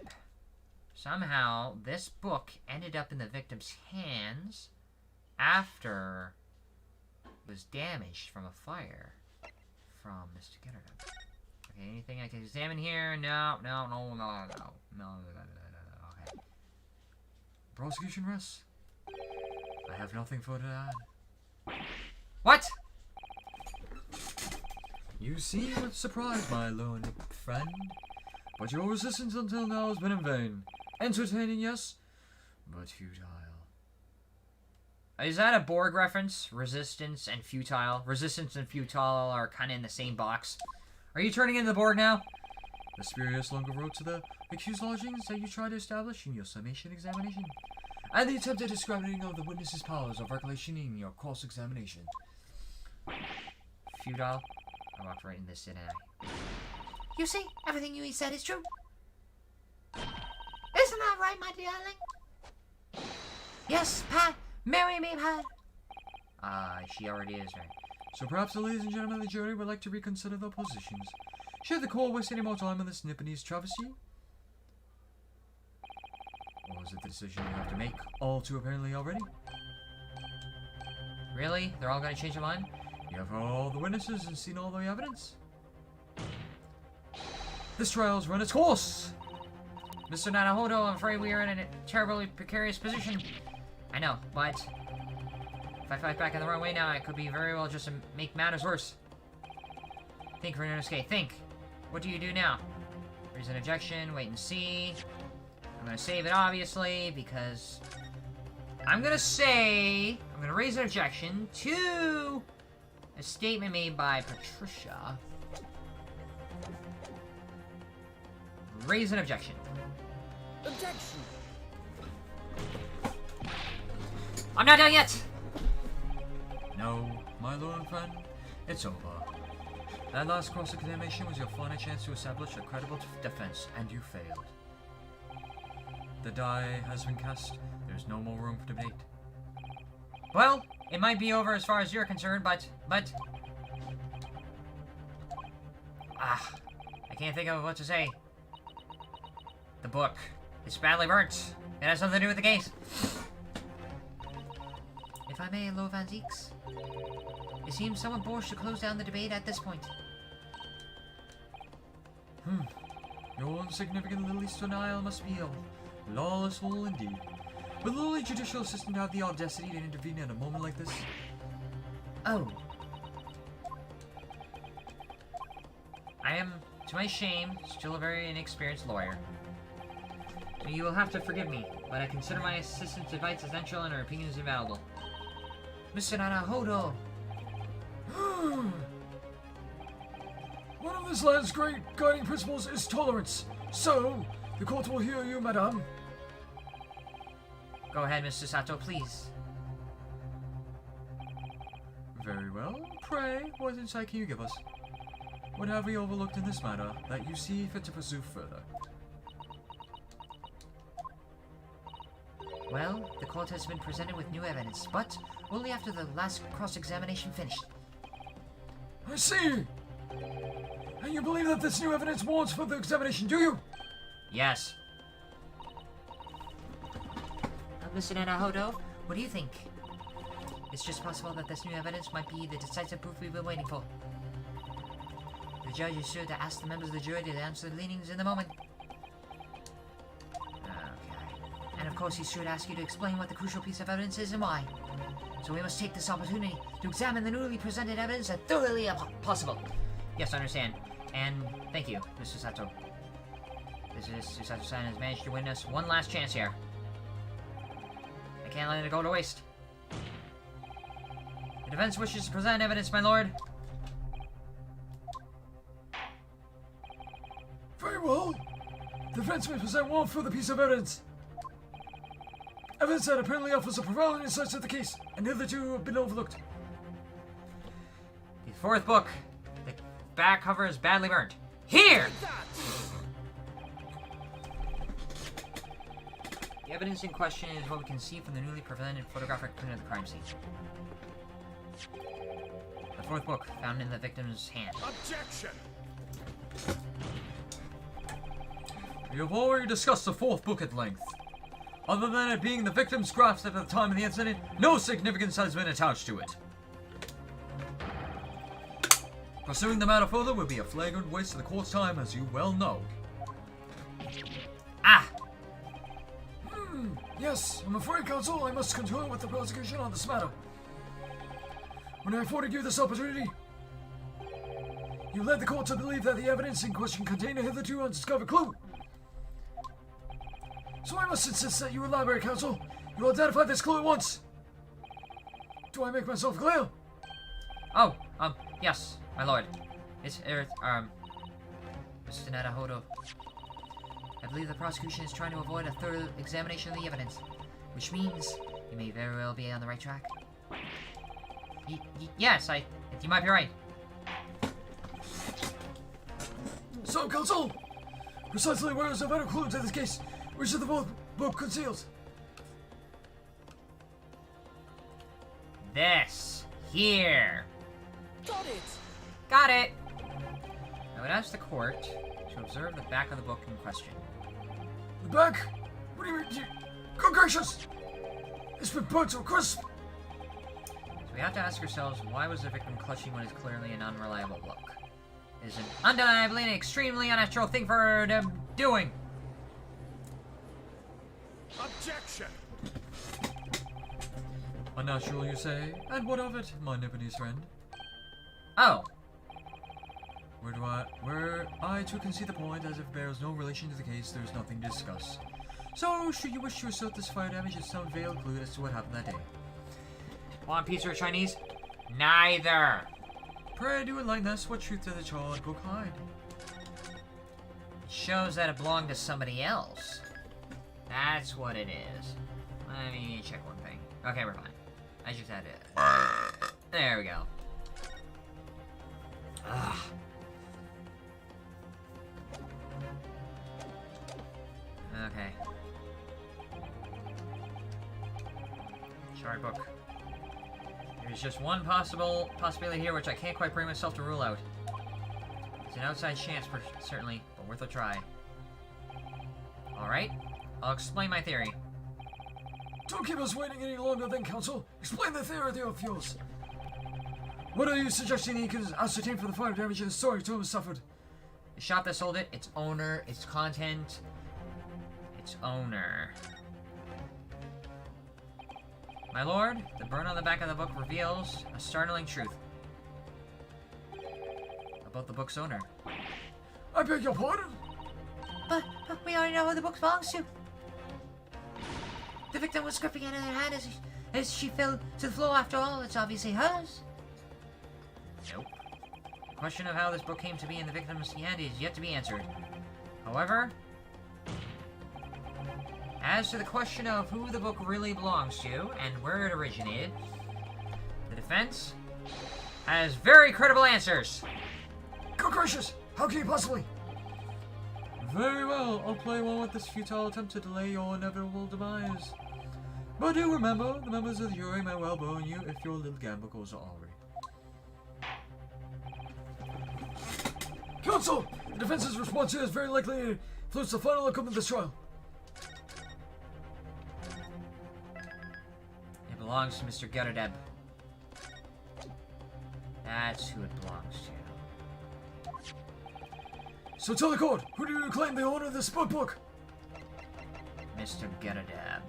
Somehow, this book ended up in the victim's hands after it was damaged from a fire from Mr. Garnetzx. Okay, anything I can examine here? No. Okay. Prosecution rests. I have nothing further to add. What? You seem surprised, my learned friend, but your resistance until now has been in vain. Entertaining, yes, but futile. Is that a Borg reference? Resistance and futile. Resistance and futile are kind of in the same box. Are you turning into the Borg now? The spurious longer wrote to the accused lodgings that you tried to establish in your summation examination, and the attempted describing of the witness's powers of recollection in your cross-examination. Futile? I walked right in this, didn't I? You see, everything you said is true. Isn't that right, my darling? Yes, Pat. Marry me, Pat. She already is, right? So perhaps the ladies and gentlemen of the jury would like to reconsider their positions. Should the court waste any more time on this Nipponese travesty? Or is it the decision you have to make, all too apparently already? Really? They're all gonna change their mind? You have heard all the witnesses and seen all the evidence. This trial's run its course! Mr. Nanahodo, I'm afraid we are in a terribly precarious position. I know, but if I fight back in the wrong way now, it could be very well just to make matters worse. Think, Renosuke, think. What do you do now? Raise an objection, wait and see. I'm gonna save it, obviously, because I'm gonna raise an objection to a statement made by Patricia. Raise an objection. Objection! I'm not done yet! No, my lord and friend, it's over. That last cross-examination was your final chance to establish a credible defense, and you failed. The die has been cast. There's no more room for debate. Well, it might be over as far as you're concerned, but... I can't think of what to say. The book. It's badly burnt. It has something to do with the case. If I may, Lord Van Zeeks, it seems somewhat boorish to close down the debate at this point. Your insignificant little Eastern Isle must be a lawless hole indeed. Will the lowly judicial assistant have the audacity to intervene in a moment like this? Oh. I am, to my shame, still a very inexperienced lawyer. So you will have to forgive me, but I consider my assistant's advice essential and her opinion is invaluable. Mr. Nanahodo! One of this land's great guiding principles is tolerance. So, the court will hear you, madame. Go ahead, Mr. Sato, please. Very well. Pray, what insight can you give us? What have we overlooked in this matter that you see fit to pursue further? Well, the court has been presented with new evidence, but only after the last cross-examination finished. I see. And you believe that this new evidence warrants further examination, do you? Yes. Mr. Nanahodo, what do you think? It's just possible that this new evidence might be the decisive proof we've been waiting for. The judge is sure to ask the members of the jury to answer the leanings in the moment. Okay. And of course he's sure to ask you to explain what the crucial piece of evidence is and why. So we must take this opportunity to examine the newly presented evidence as thoroughly as possible. Yes, I understand. And thank you, Mr. Sato. Mr. Sato-san has managed to win us one last chance here. I can't let it go to waste. The defense wishes to present evidence, my lord. Very well. The defense may present one further piece of evidence. Evidence that apparently offers a prevailing insight to the case, and hitherto have been overlooked. The fourth book. The back cover is badly burnt. Here! The evidence in question is what we can see from the newly presented photographic print of the crime scene. The fourth book, found in the victim's hand. Objection! We have already discussed the fourth book at length. Other than it being the victim's grasp at the time of the incident, no significance has been attached to it. Pursuing the matter further would be a flagrant waste of the court's time, as you well know. Ah! Yes, I'm afraid, counsel, I must concur with the prosecution on this matter. When I afforded you this opportunity, you led the court to believe that the evidence in question contained a hitherto undiscovered clue. So I must insist that you elaborate, counsel. You identify this clue at once. Do I make myself clear? Oh, yes, my lord. It's, Mr. Nanahodo. I believe the prosecution is trying to avoid a thorough examination of the evidence, which means you may very well be on the right track. Yes, you might be right. So, counsel, precisely where is the better clue to this case? Which of the book conceals? This. Here. Got it! Got it! I would ask the court to observe the back of the book in question. The back? What do you mean? Good gracious! It's been burnt to a crisp! So we have to ask ourselves, why was the victim clutching what is clearly an unreliable book? It is an undeniably and extremely unnatural thing for her to be doing. Objection! Unnatural, you say? And what of it, my Nipponese friend? Oh, Were I to concede the point, as if it bears no relation to the case, there is nothing to discuss. So, should you wish to assert this fire damage as some veiled clue as to what happened that day? One Piece or Chinese? Neither. Pray do enlighten us, what truth does the charred book hide? It shows that it belonged to somebody else. That's what it is. Let me check one thing. Okay, we're fine. I just had it. There we go. Ugh. Okay. Shard book. There's just one possibility here which I can't quite bring myself to rule out. It's an outside chance, certainly, but worth a try. Alright, I'll explain my theory. Don't keep us waiting any longer then, Counsel. Explain the theory of yours. What are you suggesting he can ascertain for the fire damage the historic tomb has suffered? The shop that sold it, its owner, its content, its owner. My lord, the burn on the back of the book reveals a startling truth about the book's owner. I beg your pardon? But we already know who the book belongs to. The victim was gripping it in her hand as she fell to the floor. After all, it's obviously hers. Nope. The question of how this book came to be in the victim's hand is yet to be answered. However, as to the question of who the book really belongs to and where it originated, the defense has very credible answers. Good gracious! How can you possibly? Very well, I'll play one with this futile attempt to delay your inevitable demise. But do remember, the members of the jury may well burn you if your little gamble goes awry. Counsel! The defense's response here is very likely to influence the final outcome of this trial. It belongs to Mr. Garnetzx. That's who it belongs to. So tell the court, who do you claim the owner of this book? Mr. Garnetzx.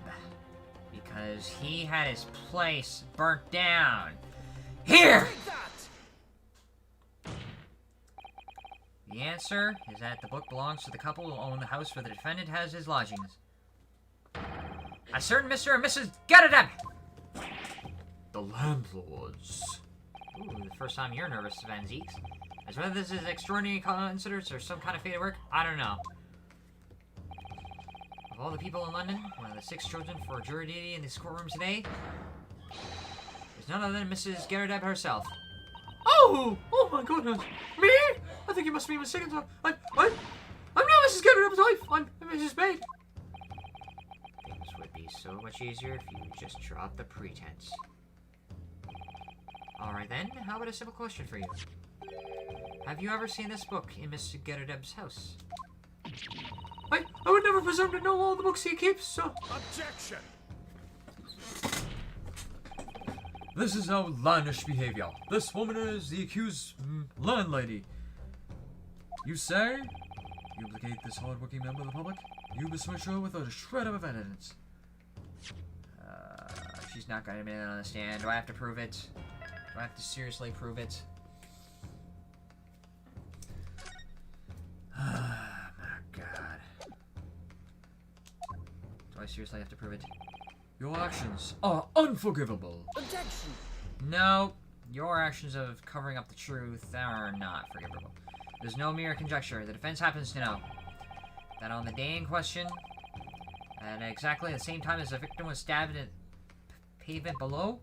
Because he had his place burnt down. Here! Take that! The answer is that the book belongs to the couple who own the house where the defendant has his lodgings. A certain Mr. and Mrs. Garnetzx. The landlords. Ooh, the first time you're nervous, Van Zeeks. As whether this is extraordinary coincidence or some kind of fate at work, I don't know. Of all the people in London, one of the 6 chosen for jury duty in this courtroom today, there's none other than Mrs. Garnetzx herself. Oh! Oh my goodness! Me? I think you must be mistaken. I'm not Mrs. Garnetzx's wife. I'm Mrs. Bate. Things would be so much easier if you just dropped the pretense. Alright then, how about a simple question for you? Have you ever seen this book in Mr. Garnetzx's house? I would never presume to know all the books he keeps, so... Objection! This is outlandish behavior. This woman is the accused landlady. You say you implicate this hard-working member of the public? You besmirch her without a shred of evidence. She's not gonna admit it on the stand. Do I have to prove it? Do I have to seriously prove it? Oh my god. Do I seriously have to prove it? Your actions are unforgivable. Objection! No, your actions of covering up the truth are not forgivable. There's no mere conjecture. The defense happens to know that on the day in question, at exactly the same time as the victim was stabbed in the pavement below,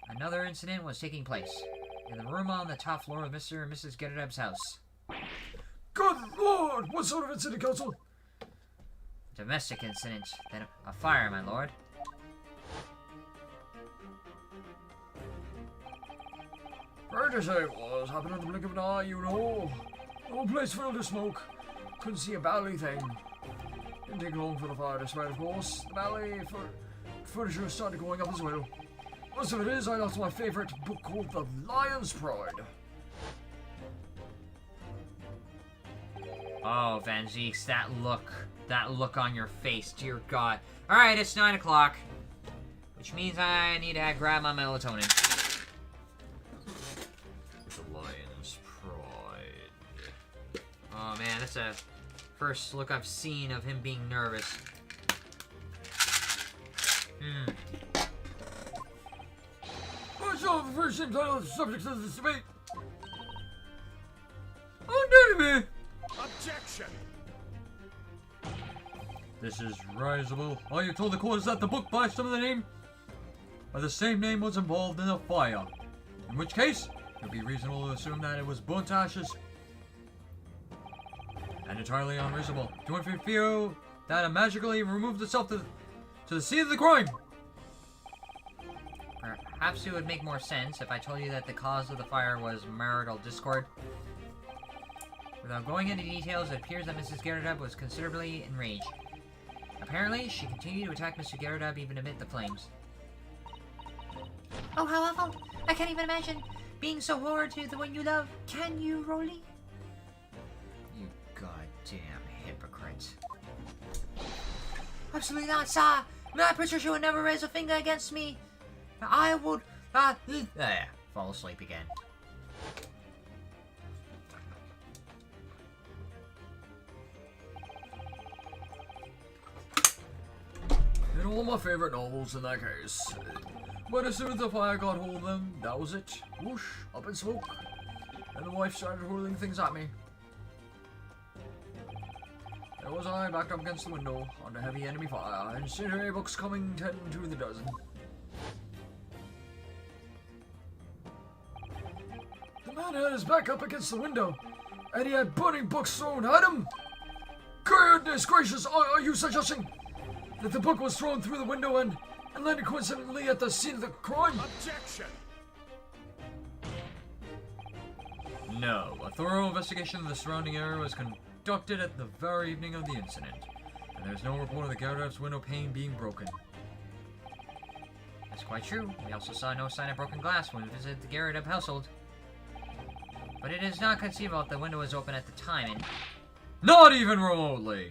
another incident was taking place in the room on the top floor of Mr. and Mrs. Garnetzx's house. Good lord! What sort of incident, Counsel? Domestic incident, then a fire, my lord. Right as I was, happened in the blink of an eye, you know. No place filled with smoke. Couldn't see a bally thing. Didn't take long for the fire to spread, of course. The bally furniture started going up as well. Most of it is, I lost my favourite book called The Lion's Pride. Oh, Van Zeeks, that look on your face, dear God. Alright, it's 9 o'clock. Which means I need to grab my melatonin. The Lion's Pride. Oh man, that's a first look I've seen of him being nervous. What's all the first title of the subject of this debate? Oh, David! Objection! This is risible. All you told the court is that the book by some of the name or the same name was involved in a fire. In which case, it would be reasonable to assume that it was burnt to ashes. And entirely unreasonable to infer that it magically removed itself to the scene of the crime. Perhaps it would make more sense if I told you that the cause of the fire was marital discord. Without going into details, it appears that Mrs. Garnetzx was considerably enraged. Apparently, she continued to attack Mr. Garnetzx even amid the flames. Oh, how awful. I can't even imagine being so horrid to the one you love. Can you, Rolly? You goddamn hypocrite. Absolutely not, sir. My Patricia would never raise a finger against me. I would, There, fall asleep again. In all my favourite novels in that case. But as soon as the fire got hold of them, that was it. Whoosh, up in smoke. And the wife started hurling things at me. There was I, backed up against the window, under heavy enemy fire, and incendiary books coming 10 to the dozen. The man had his back up against the window, and he had burning books thrown at him. Goodness gracious, are you suggesting that the book was thrown through the window and landed coincidentally at the scene of the crime? Objection! No, a thorough investigation of the surrounding area was conducted at the very evening of the incident, and there's no report of the Garnetzx window pane being broken. That's quite true. We also saw no sign of broken glass when we visited the Garnetzx household. But it is not conceivable that the window was open at the time, and Not even remotely!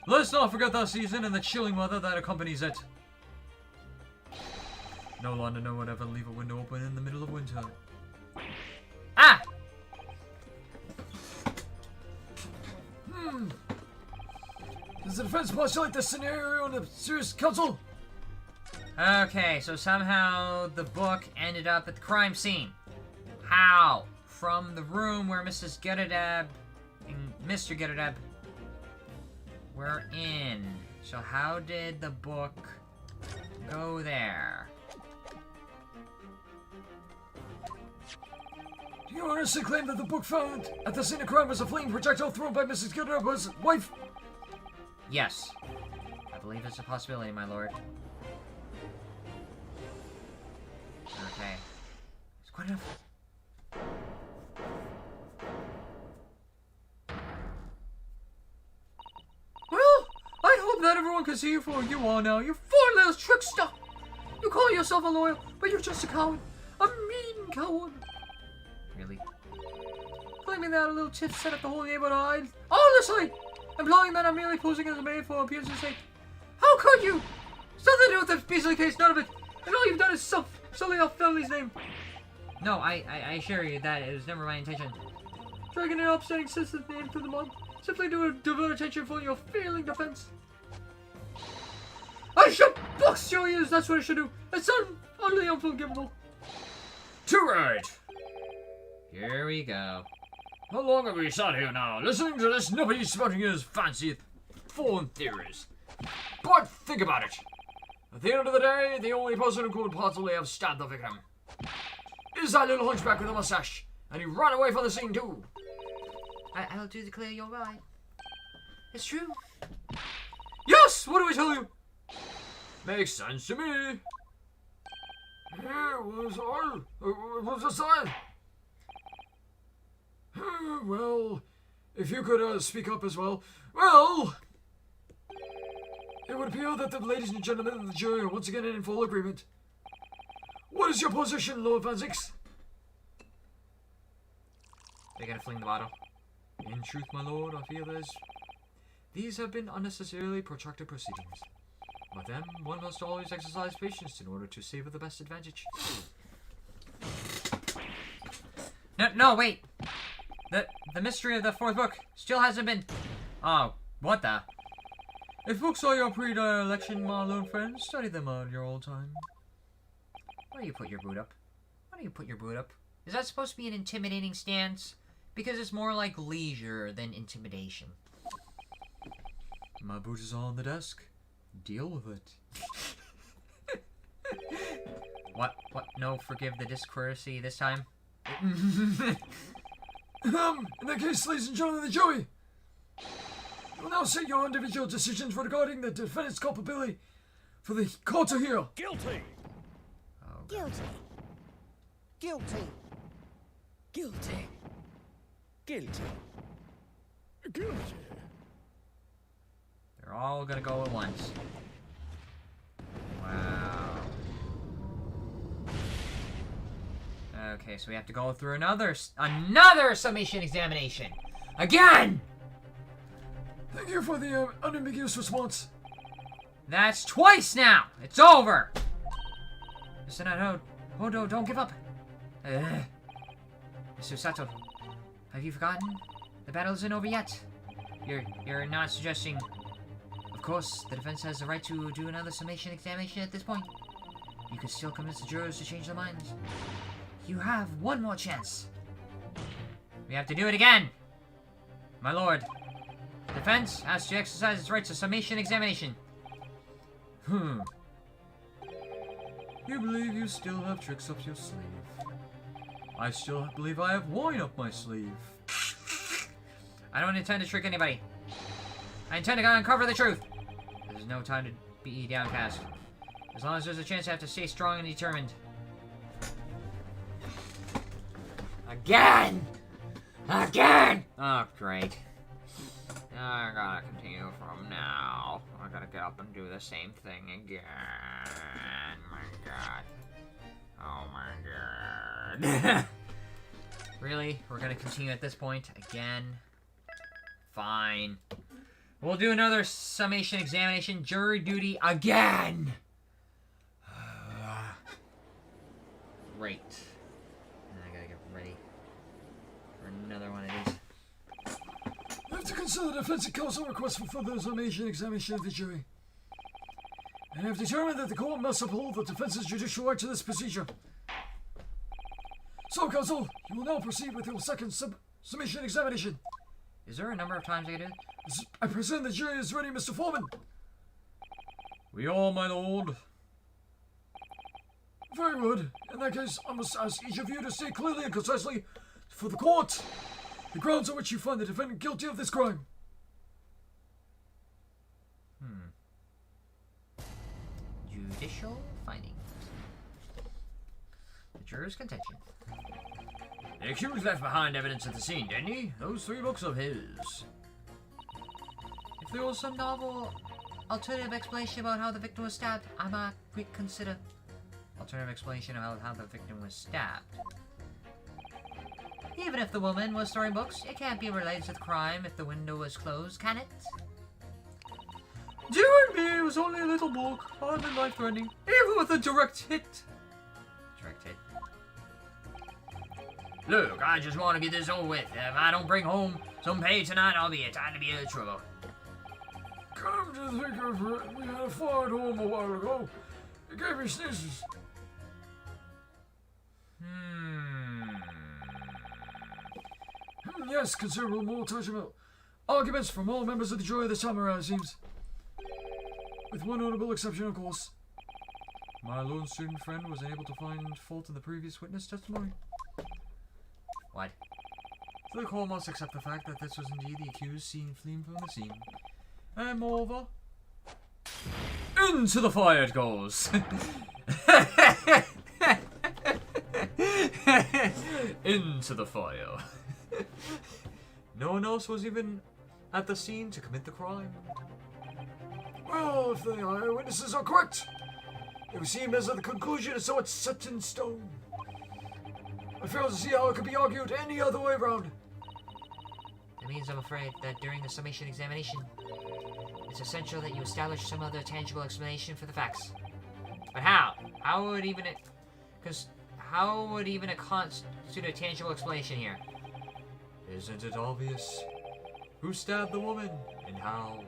Let's not forget the season and the chilling weather that accompanies it. No Londoner would ever leave a window open in the middle of winter. ah! Does the defense postulate this scenario in the serious counsel? Okay, so somehow the book ended up at the crime scene. How? From the room where Mrs. Garnetzx and Mr. Garnetzx were in. So how did the book go there? Do you honestly claim that the book found at the scene of crime was a flaming projectile thrown by Mrs. Garnetzx's wife? Yes. I believe it's a possibility, my lord. Okay. It's quite enough. Well, I hope that everyone can see you for who you are now. You four little trickster! You call yourself a lawyer, but you're just a coward. A mean coward. Really? Claiming that a little tiff set up the whole neighborhood. Honestly! Implying that I'm merely posing as a maid for appearance's sake. How could you? It's nothing to do with the Beasley case, none of it. And all you've done is sully our family's name. No, I assure you that it was never my intention. Dragging an upsetting sister's name through the mud. Simply to divert attention from your failing defense. I should box your ears, that's what I should do. It's utterly unforgivable. Too right. Here we go. How long have we sat here now, listening to this nippy spouting his fancy foreign theories? But think about it. At the end of the day, the only person who could possibly have stabbed the victim is that little hunchback with a mustache, and he ran away from the scene too. I'll do declare you're right. It's true. Yes, what do we tell you? Makes sense to me. Was all? What was I? Well, if you could speak up as well. Well, it would appear that the ladies and gentlemen of the jury are once again in full agreement. What is your position, Lord Garnetzx? They're gonna fling the bottle. In truth, my lord, I feel these have been unnecessarily protracted proceedings. With them, one must always exercise patience in order to savor the best advantage. No, wait. The mystery of the fourth book still hasn't been... Oh, what the? If books are your predilection, my lone friend, study them on your old time. Why do you put your boot up? Why do you put your boot up? Is that supposed to be an intimidating stance? Because it's more like leisure than intimidation. My boot is on the desk. Deal with it. What? No, forgive the discourtesy this time? In that case, ladies and gentlemen of the jury, you will now say your individual decisions regarding the defendant's culpability for the court to hear. Guilty. Oh, God. Guilty. Guilty. Guilty. Guilty. Guilty. They're all gonna go at once. Wow. Okay, so we have to go through another summation examination. Again! Thank you for the unambiguous response. That's twice now! It's over! Listen, Hodo, don't give up. Mr. Sato, have you forgotten? The battle isn't over yet. You're not suggesting... Of course, the defense has the right to do another summation examination at this point. You could still convince the jurors to change their minds. You have one more chance. We have to do it again. My lord, defense has to exercise its right to summation examination. You believe you still have tricks up your sleeve. I still believe I have wine up my sleeve. I don't intend to trick anybody. I intend to uncover the truth. There's no time to be downcast. As long as there's a chance, I have to stay strong and determined. Again! Again! Oh, great. I gotta continue from now. I gotta get up and do the same thing again. My god. Oh my god. Really? We're gonna continue at this point? Again? Fine. We'll do another summation examination. Jury duty again! Great. And I gotta get ready for another one of these. I have to consider the defense counsel request for further summation examination of the jury. And have determined that the court must uphold the defense's judicial right to this procedure. So, counsel, you will now proceed with your second summation examination. Is there a number of times I can do it? I presume the jury is ready, Mr. Foreman. We are, my lord. Very good. In that case, I must ask each of you to state clearly and concisely for the court the grounds on which you find the defendant guilty of this crime. Judicial findings. The juror's contention. The accused left behind evidence at the scene, didn't he? Those 3 books of his. If there was some novel alternative explanation about how the victim was stabbed, I might reconsider. Alternative explanation about how the victim was stabbed. Even if the woman was throwing books, it can't be related to the crime if the window was closed, can it? You and me, it was only a little book, hardly life-threatening, even with a direct hit. Direct hit. Look, I just want to get this over with. If I don't bring home some pay tonight, I'll be in time to be in trouble. Come to think of it, we had a fire at home a while ago. It gave me sneezes. Yes, considerable more tangible arguments from all members of the jury this time around, it seems. With one notable exception, of course. My lone student friend was unable to find fault in the previous witness testimony. What? So the court must accept the fact that this was indeed the accused seen fleeing from the scene. And moreover, into the fire it goes. Into the fire. No one else was even at the scene to commit the crime. Well, if the eyewitnesses are correct, it would seem as though the conclusion is somewhat set in stone. I fail to see how it could be argued any other way around. That means, I'm afraid, that during the summation examination, it's essential that you establish some other tangible explanation for the facts. But how? How would even a constitute a tangible explanation here? Isn't it obvious? Who stabbed the woman, and how?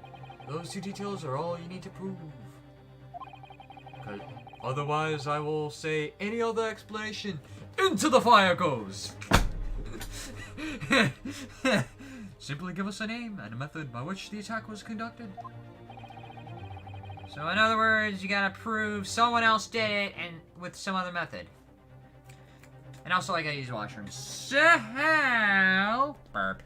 Those two details are all you need to prove. 'Cause otherwise, I will say any other explanation. Into the fire goes! Simply give us a name and a method by which the attack was conducted. So in other words, you gotta prove someone else did it and with some other method. And also I gotta use the washroom. So burp.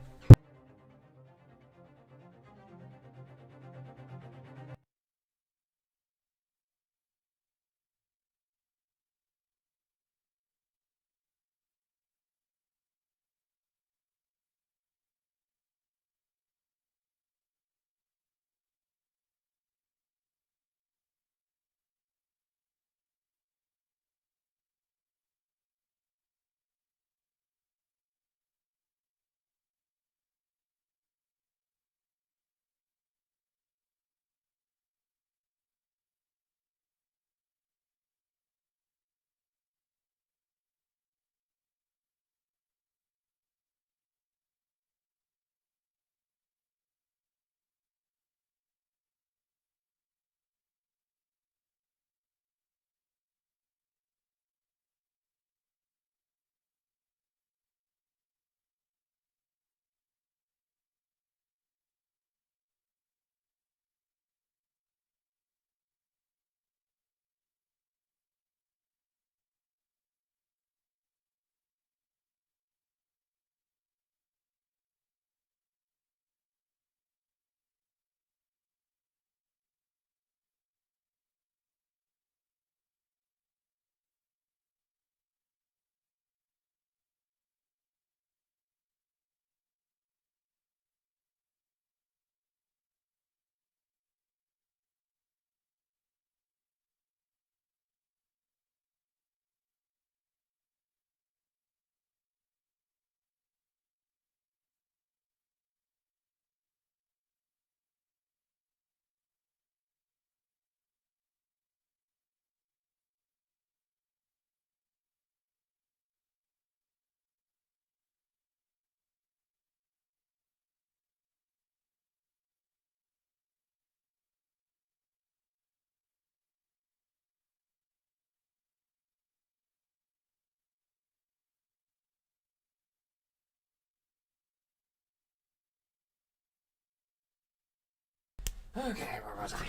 Okay, where was I?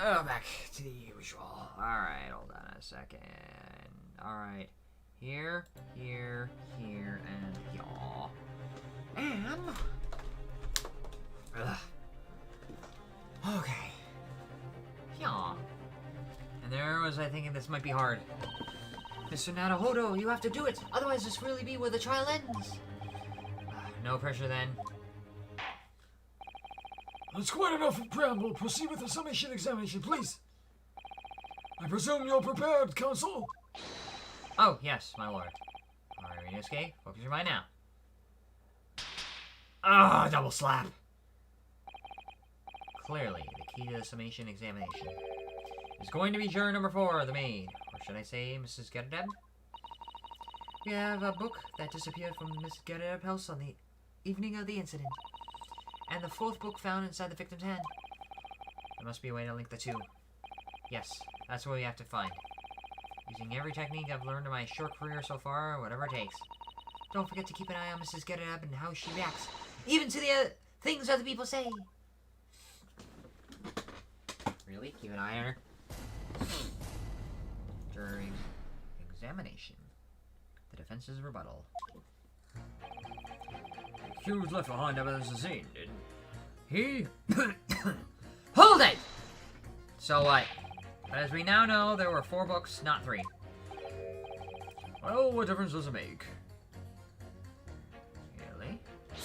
Oh, back to the usual. Alright, hold on a second. Alright. Here, here, here, and y'all. And... Okay. Yaw. And there was I thinking this might be hard. Mr. Naruhodo, you have to do it. Otherwise, this really be where the trial ends. No pressure then. That's quite enough of preamble. Proceed with the summation examination, please. I presume you're prepared, counsel? Oh, yes, my lord. Alright, Ryunosuke, focus your mind now. Ah, double slap. Clearly, the key to the summation examination is going to be juror number 4, the maid. Or should I say, Mrs. Garnetzx? We have a book that disappeared from Miss Garnetzx's house on the evening of the incident. And the 4th book found inside the victim's hand. There must be a way to link the two. Yes, that's what we have to find. Using every technique I've learned in my short career so far, whatever it takes. Don't forget to keep an eye on Mrs. Garnetzx and how she reacts, even to the things other people say. Really? Keep an eye on her? During examination, the defense's rebuttal. Accused left behind evidence of the scene, didn't he? Hold it! So what? As we now know, there were 4 books, not 3. Well, what difference does it make?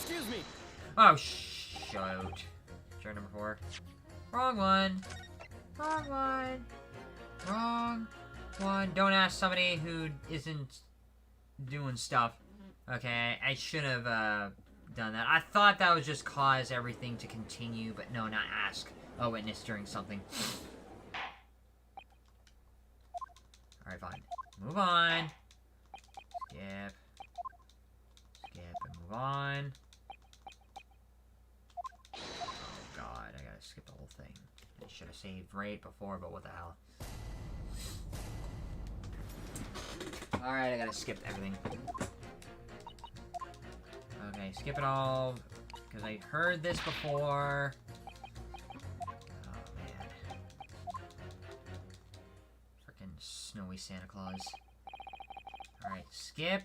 Excuse me. Oh, shoot. Juror number 4. Wrong one. Wrong one. Wrong one. Don't ask somebody who isn't doing stuff. Okay, I should have done that. I thought that would just cause everything to continue, but no, not ask a witness during something. Alright, fine. Move on. Skip. Skip and move on. Oh god, I gotta skip the whole thing. I should have saved right before, but what the hell. Alright, I gotta skip everything. Okay, skip it all, because I heard this before. Oh, man. Frickin' snowy Santa Claus. Alright, skip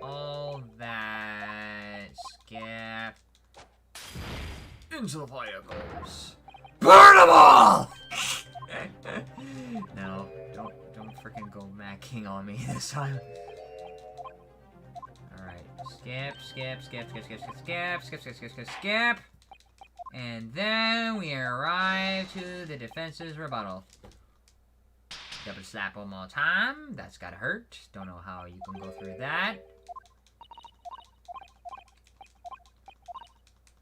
all that. Skip. Into the fire goes. Burn them all! No, don't frickin' go Mad King on me this time. Alright, skip. And then we arrive to the defense's rebuttal. Double slap one more time. That's gotta hurt. Don't know how you can go through that.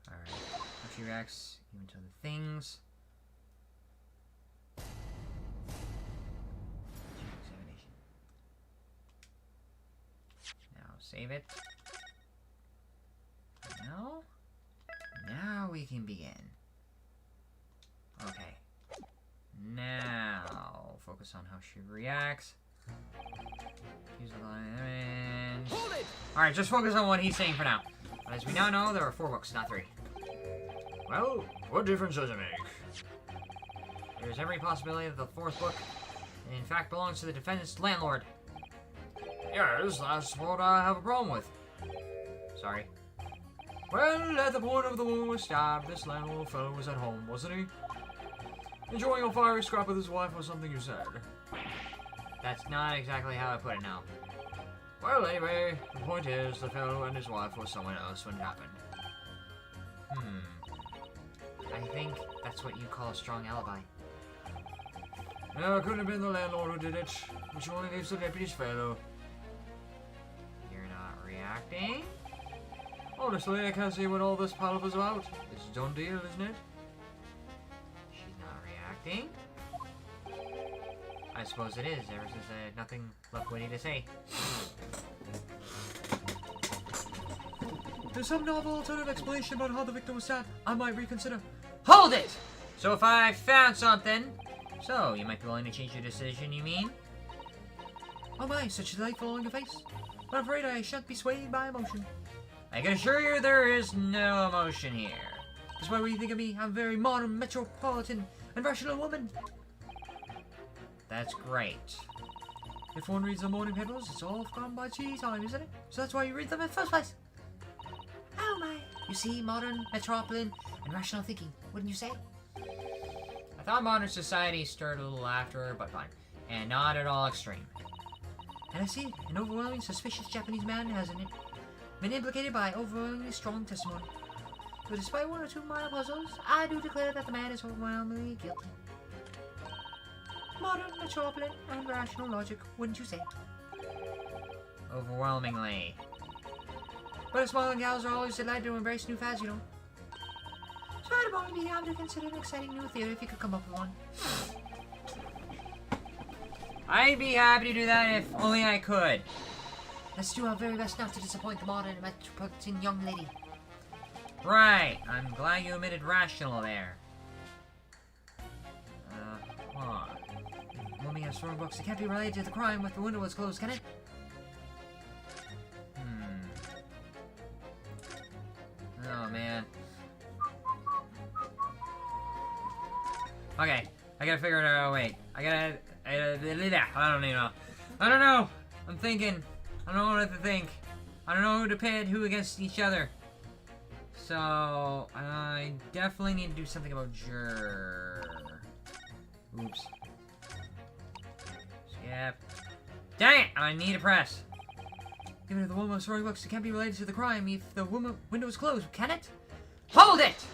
Alright, how she reacts even to the things. Examination. Now save it. Now we can begin. Okay. Now focus on how she reacts. Use a line. Hold it! Alright, just focus on what he's saying for now. As we now know, there are 4 books, not 3. Well, what difference does it make? There's every possibility that the 4th book, in fact, belongs to the defendant's landlord. Yes, that's what I have a problem with. Sorry. Well, at the point of the wound was stabbed, this landlord fellow was at home, wasn't he? Enjoying a fiery scrap with his wife or something you said. That's not exactly how I put it now. Well, anyway, the point is, the fellow and his wife were someone else when it happened. I think that's what you call a strong alibi. No, it couldn't have been the landlord who did it, which only leaves the deputy's fellow. You're not reacting? Honestly, I can't see what all this palaver's about. It's a done deal, isn't it? She's not reacting? I suppose it is, ever since I had nothing left witty to say. There's some novel alternative explanation about how the victim was stabbed. I might reconsider. Hold it! So if I found something... So, you might be willing to change your decision, you mean? Oh my, such a delightful on your face. But I'm afraid I shan't be swayed by emotion. I can assure you there is no emotion here. Despite what you think of me, I'm a very modern, metropolitan, and rational woman. That's great. If one reads the morning papers, it's all gone by tea time, isn't it? So that's why you read them in the first place. Oh my. You see, modern, metropolitan, and rational thinking, wouldn't you say? I thought modern society stirred a little after, but fine. And not at all extreme. And I see an overwhelming suspicious Japanese man has been implicated by overwhelmingly strong testimony. But despite 1 or 2 minor puzzles, I do declare that the man is overwhelmingly guilty. Modern, metropolitan, and rational logic, wouldn't you say? Overwhelmingly. But smiling gals are always delighted to embrace new fads, you know. So I'd only be able to consider an exciting new theory if you could come up with one. I'd be happy to do that if only I could. Let's do our very best not to disappoint the modern and metropolitan young lady. Right. I'm glad you omitted rational there. Mommy has strong books. It can't be related to the crime with the window was closed, can it? Oh, man. Okay. I gotta figure it out. Wait. I don't even know. I don't know. I'm thinking. I don't know what to think. I don't know who to pit who against each other. So, I definitely need to do something about Oops. Skip. Dang it! I need to press. Even if the woman story books, it can't be related to the crime if the window is closed, can it? Hold it!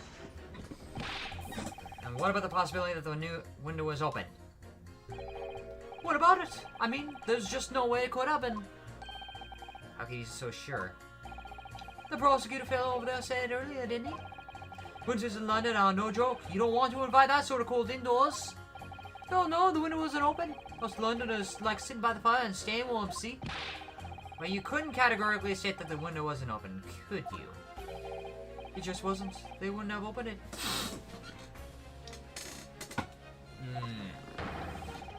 And what about the possibility that the new window was open? What about it? I mean, there's just no way it could happen. How can you be so sure? The prosecutor fellow over there said earlier, didn't he? Winters in London are no joke. You don't want to invite that sort of cold indoors. No, the window wasn't open. Us Londoners like sitting by the fire and staying warm, see? Well, you couldn't categorically state that the window wasn't open, could you? It just wasn't. They wouldn't have opened it.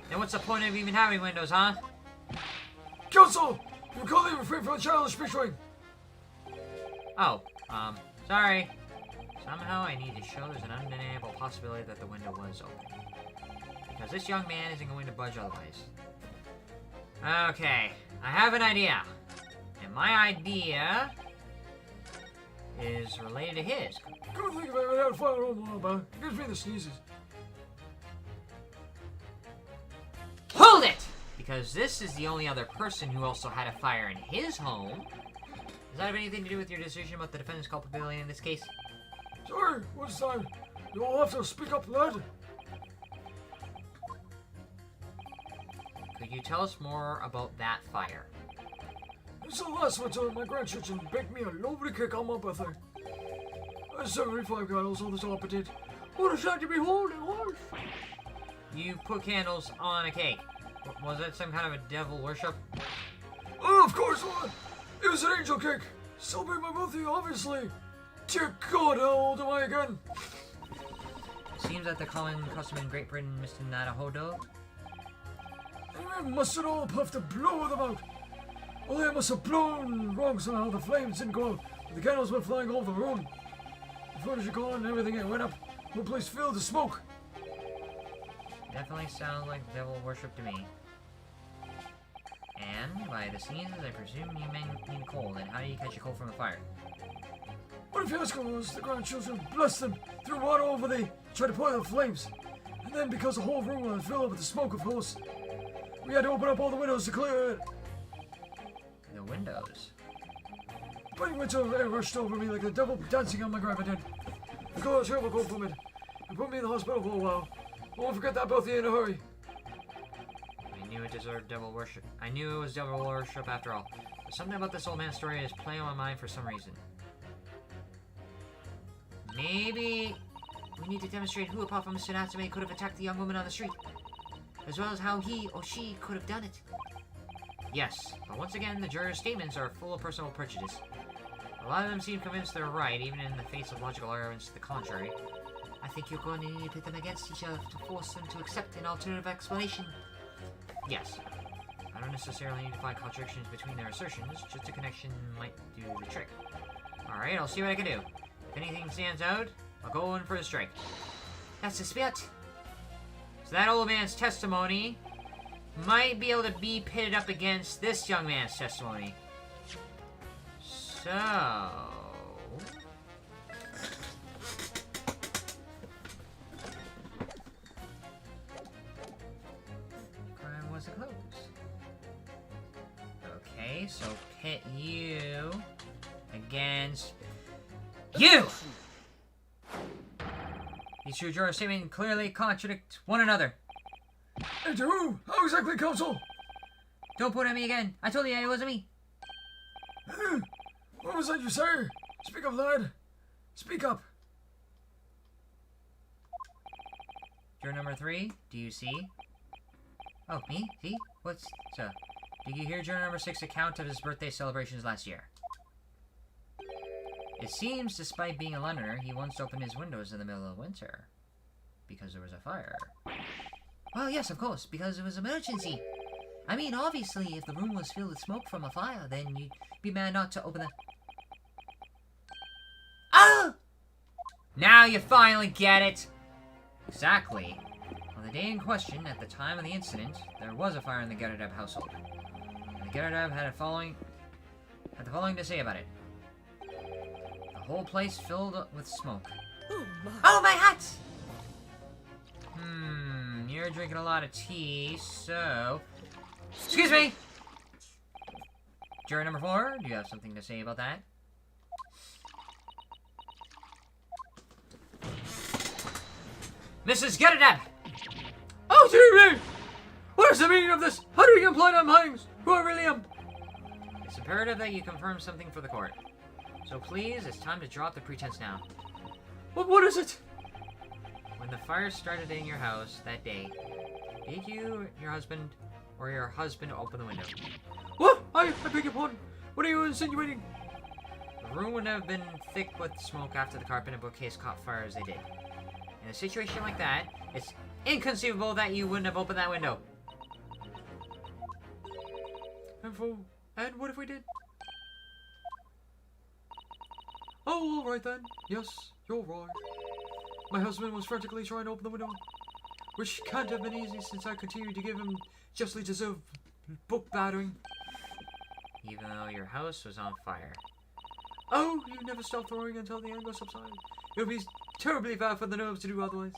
Then what's the point of even having windows, huh? Counsel! You're calling refrain from childish picturing. Oh, sorry. Somehow I need to show there's an undeniable possibility that the window was open. Because this young man isn't going to budge otherwise. Okay, I have an idea. And my idea is related to his. Come think of it, I had a fire on a while back. It gives me the sneezes. Hold it! Because this is the only other person who also had a fire in his home. Does that have anything to do with your decision about the defendant's culpability in this case? Sorry, what's time? You'll have to speak up, lad. Could you tell us more about that fire? It's the last winter my grandchildren baked me a lovely cake on my birthday. I 75 candles on the top of it. What a sight to behold it was! You put candles on a cake. Was it some kind of a devil worship? Oh, of course not! It was an angel cake! Celebrate my birthday, obviously! Dear God, how old am I again? Seems that the common custom in Great Britain, Mr. Nadahodo. I must have all puffed to blow them out. Only I must have blown wrong somehow. The flames didn't go out. The candles went flying over the room. The furniture gone and everything it went up. The place filled with smoke. Definitely sounds like devil worship to me. And by the scenes, I presume you mean cold. And how do you catch a cold from a fire? What if fiasco was the grandchildren, bless them, threw water over the tried to put out the flames. And then because the whole room was filled with the smoke, of course, we had to open up all the windows to clear it. The windows? Burning winter air rushed over me like the devil dancing on my grandma did. I got a terrible cold from it. It put me in the hospital for a while. I won't forget that birthday in a hurry. I knew it deserved devil worship. I knew it was devil worship after all. But something about this old man's story is playing on my mind for some reason. Maybe we need to demonstrate who apart from Mr. Natsume could have attacked the young woman on the street. As well as how he or she could have done it. Yes, but once again, the jurors' statements are full of personal prejudice. A lot of them seem convinced they're right, even in the face of logical evidence to the contrary. I think you're going to need to pit them against each other to force them to accept an alternative explanation. Yes. I don't necessarily need to find contradictions between their assertions, just a connection might do the trick. Alright, I'll see what I can do. If anything stands out, I'll go in for a strike. That's a spit. So that old man's testimony might be able to be pitted up against this young man's testimony. So... crime was closed. Okay, so pit you against you! These two jurors' statements clearly contradict one another. And to who? How exactly, counsel? Don't point at me again. I told you it wasn't me. What was that you say? Speak up, lad. Speak up. Juror number 3, do you see? Oh, me? See? What's... So, did you hear juror number 6's account of his birthday celebrations last year? It seems, despite being a Londoner, he once opened his windows in the middle of winter. Because there was a fire. Well, yes, of course, because it was an emergency. I mean, obviously, if the room was filled with smoke from a fire, then you'd be mad not to open the... Oh! Now you finally get it! Exactly. On the day in question, at the time of the incident, there was a fire in the Garnetzx household. And the Garnetzx had the following to say about it. The whole place filled up with smoke. Oh, my hat! You're drinking a lot of tea, so... Excuse me! Juror number 4, do you have something to say about that? Mrs. Garnetzx! Oh, dear me! What is the meaning of this? How do you imply that I'm hiding who I really am? It's imperative that you confirm something for the court. So please, it's time to drop the pretense now. What is it? When the fire started in your house that day, did you, your husband open the window? What? I beg your pardon. What are you insinuating? The room would have been thick with smoke after the carpet and bookcase caught fire as they did. In a situation like that, it's inconceivable that you wouldn't have opened that window. And what if we did? Oh, alright then. Yes, you're right. My husband was frantically trying to open the window, which can't have been easy since I continued to give him justly deserved book battering. Even though your house was on fire. Oh, you never stop throwing until the anger subsides. It would be terribly bad for the nerves to do otherwise.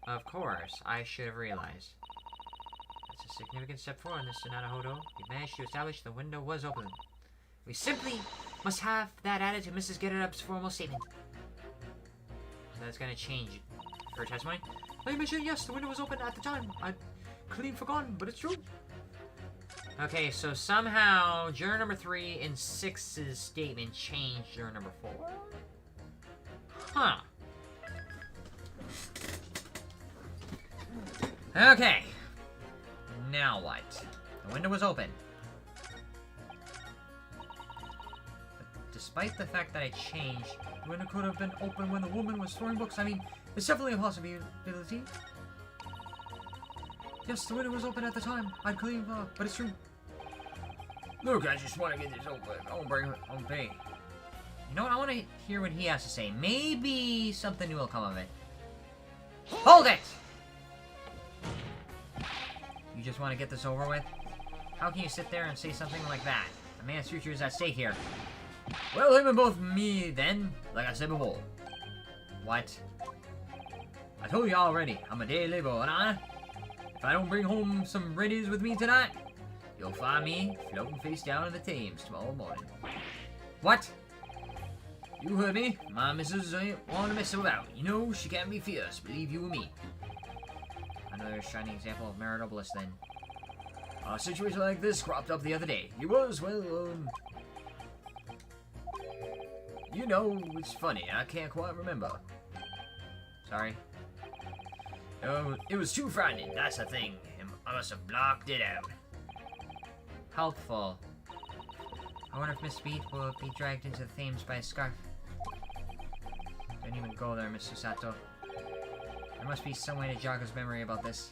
Of course, I should have realized. That's a significant step forward, Mr. Nanahodo. You managed to establish the window was open. We simply must have that added to Mrs. Garnetzx's formal statement. So that's gonna change her testimony. I mentioned yes, the window was open at the time. I'd clean forgotten, but it's true. Okay, so somehow juror number 3 in 6's statement changed juror number 4? Huh. Okay. Now what? The window was open. But despite the fact that it changed, The window could have been open when the woman was throwing books. I mean, it's definitely a possibility. Yes, the window was open at the time. I'd clean, but it's true. look, I just want to get this open. I won't bring it on pay. You know what? I want to hear what he has to say. Maybe something new will come of it. Hold it! You just want to get this over with? How can you sit there and say something like that? A man's future is at stake here. Well, him and both me, then, like I said before. What? I told you already, I'm a day laborer, and if I don't bring home some readies with me tonight, you'll find me floating face down in the Thames tomorrow morning. What? You heard me. My missus ain't want to mess about. You know, she can be fierce, believe you and me. Another shining example of marital bliss, then. A situation like this cropped up the other day. It was, well, you know, it's funny. I can't quite remember. Sorry. Oh, it was too frightening. That's the thing. I must have blocked it out. Helpful. I wonder if Miss Speed will be dragged into the Thames by a scarf. Don't even go there, Mr. Sato. There must be some way to jog his memory about this.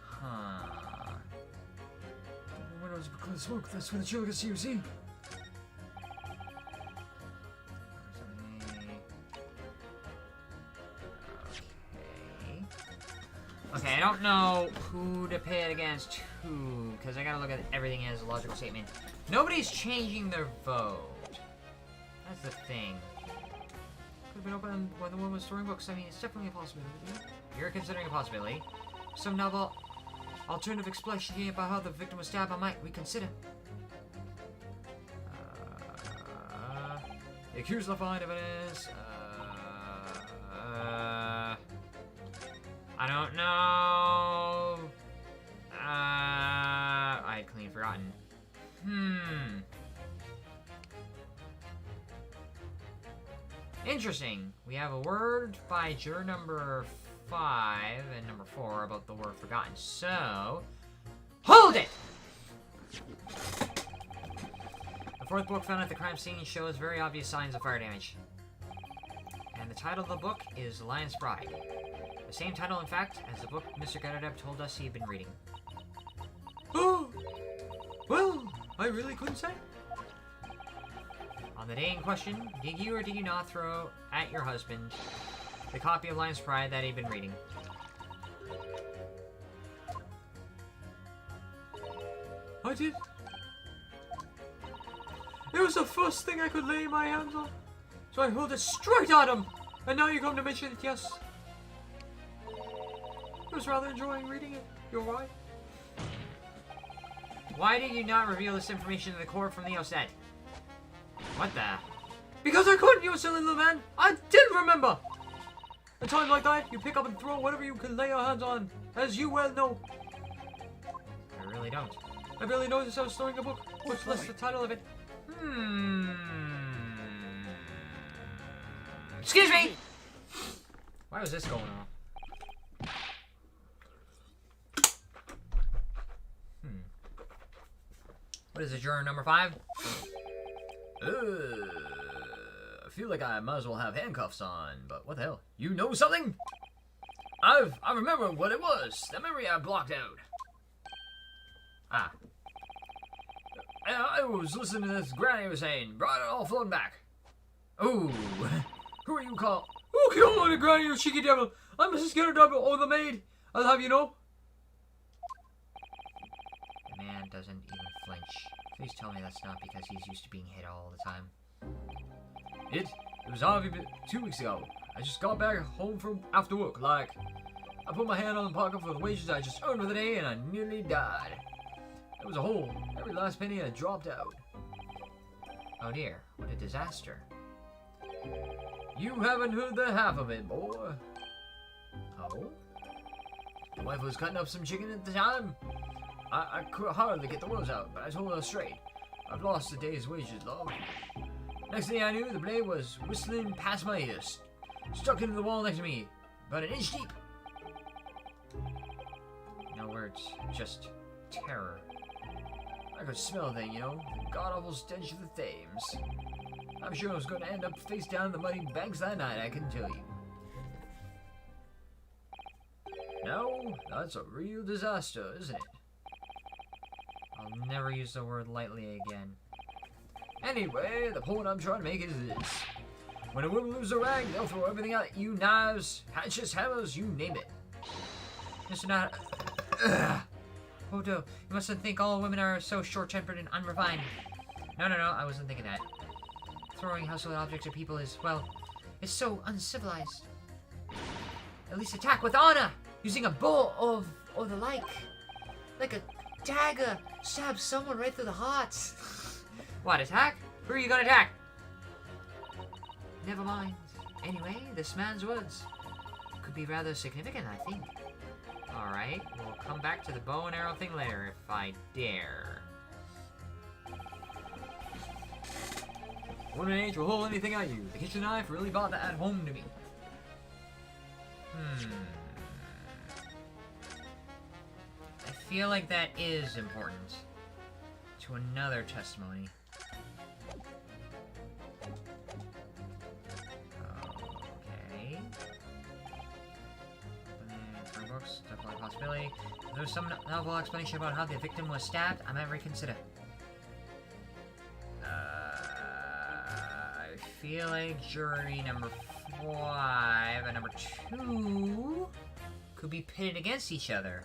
Huh. The windows are clear of smoke. That's where the chill can see you, see? Okay, I don't know who to pit against who, because I gotta look at everything as a logical statement. Nobody's changing their vote. That's the thing. Could have been open when the woman was throwing books. I mean, it's definitely a possibility. You're considering a possibility. Some novel alternative explanation about how the victim was stabbed, I might reconsider. The accused will find evidence. I don't know. I had clean forgotten. Interesting. We have a word by juror number 5 and number 4 about the word forgotten. So, hold it! The fourth book found at the crime scene shows very obvious signs of fire damage. And the title of the book is Lion's Pride. The same title, in fact, as the book Mr. Garnetzx told us he'd been reading. Oh! Well, I really couldn't say. On the day in question, did you or did you not throw at your husband the copy of Lion's Pride that he'd been reading? I did. It was the first thing I could lay my hands on. So I hurled it straight at him. And now you come to mention it, yes. I was rather enjoying reading it. You're right. Why did you not reveal this information to the court from the outset? What the? Because I couldn't, you silly little man! I didn't remember! A time like that, you pick up and throw whatever you can lay your hands on, as you well know. I really don't. I barely noticed I was throwing a book, much less the title of it. Excuse me! Why was this going on? What is it, juror number 5? I feel like I might as well have handcuffs on, but what the hell? You know something? I remember what it was. The memory I blocked out. Ah. I was listening to this granny was saying, brought it all floating back. Ooh. Who are you called? Oh, come on, granny, you cheeky devil! I'm Mrs. Garnetzx, or the maid. I'll have you know. The man doesn't even flinch. Please tell me that's not because he's used to being hit all the time. It was obviously 2 weeks ago. I just got back home from after work. Like, I put my hand on the pocket for the wages I just earned for the day, and I nearly died. It was a hole. Every last penny had dropped out. Oh dear, what a disaster. You haven't heard the half of it, boy. Oh? The wife was cutting up some chicken at the time. I could hardly get the words out, but I told her straight. I've lost a day's wages, love. Next thing I knew, the blade was whistling past my ears, stuck into the wall next to me, about an inch deep. No words, just terror. I could smell that, you know, the god-awful stench of the Thames. I'm sure I was going to end up face down in the muddy banks that night, I can tell you. No, that's a real disaster, isn't it? I'll never use the word lightly again. Anyway, the point I'm trying to make is this. When a woman loses a rag, they'll throw everything at you, knives, hatchets, hammers, you name it. Mr. Not... Oh no, you mustn't think all women are so short-tempered and unrefined. No, I wasn't thinking that. Throwing household objects at people is, well, it's so uncivilized. At least attack with honor, using a bow or the like. Like a dagger, stab someone right through the heart. What, attack? Who are you gonna attack? Never mind. Anyway, this man's words could be rather significant, I think. Alright, we'll come back to the bow and arrow thing later, if I dare. Woman age will hold anything at you. The kitchen knife really brought that home to me. I feel like that is important to another testimony. Okay. For books, definitely a possibility. If there's some novel explanation about how the victim was stabbed, I might reconsider. I feel like jury number 5 and number 2 could be pitted against each other.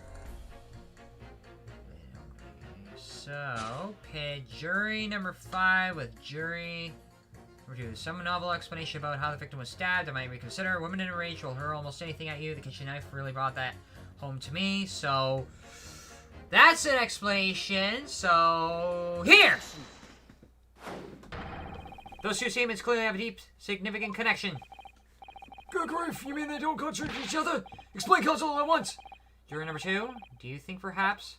So, pit jury number 5 with jury number 2. Some novel explanation about how the victim was stabbed, I might reconsider. Women in a rage will hurl almost anything at you. The kitchen knife really brought that home to me. So, that's an explanation. So, here! Those two statements clearly have a deep, significant connection. Good grief, you mean they don't contradict each other? Explain counsel all at once! Jury number 2, do you think perhaps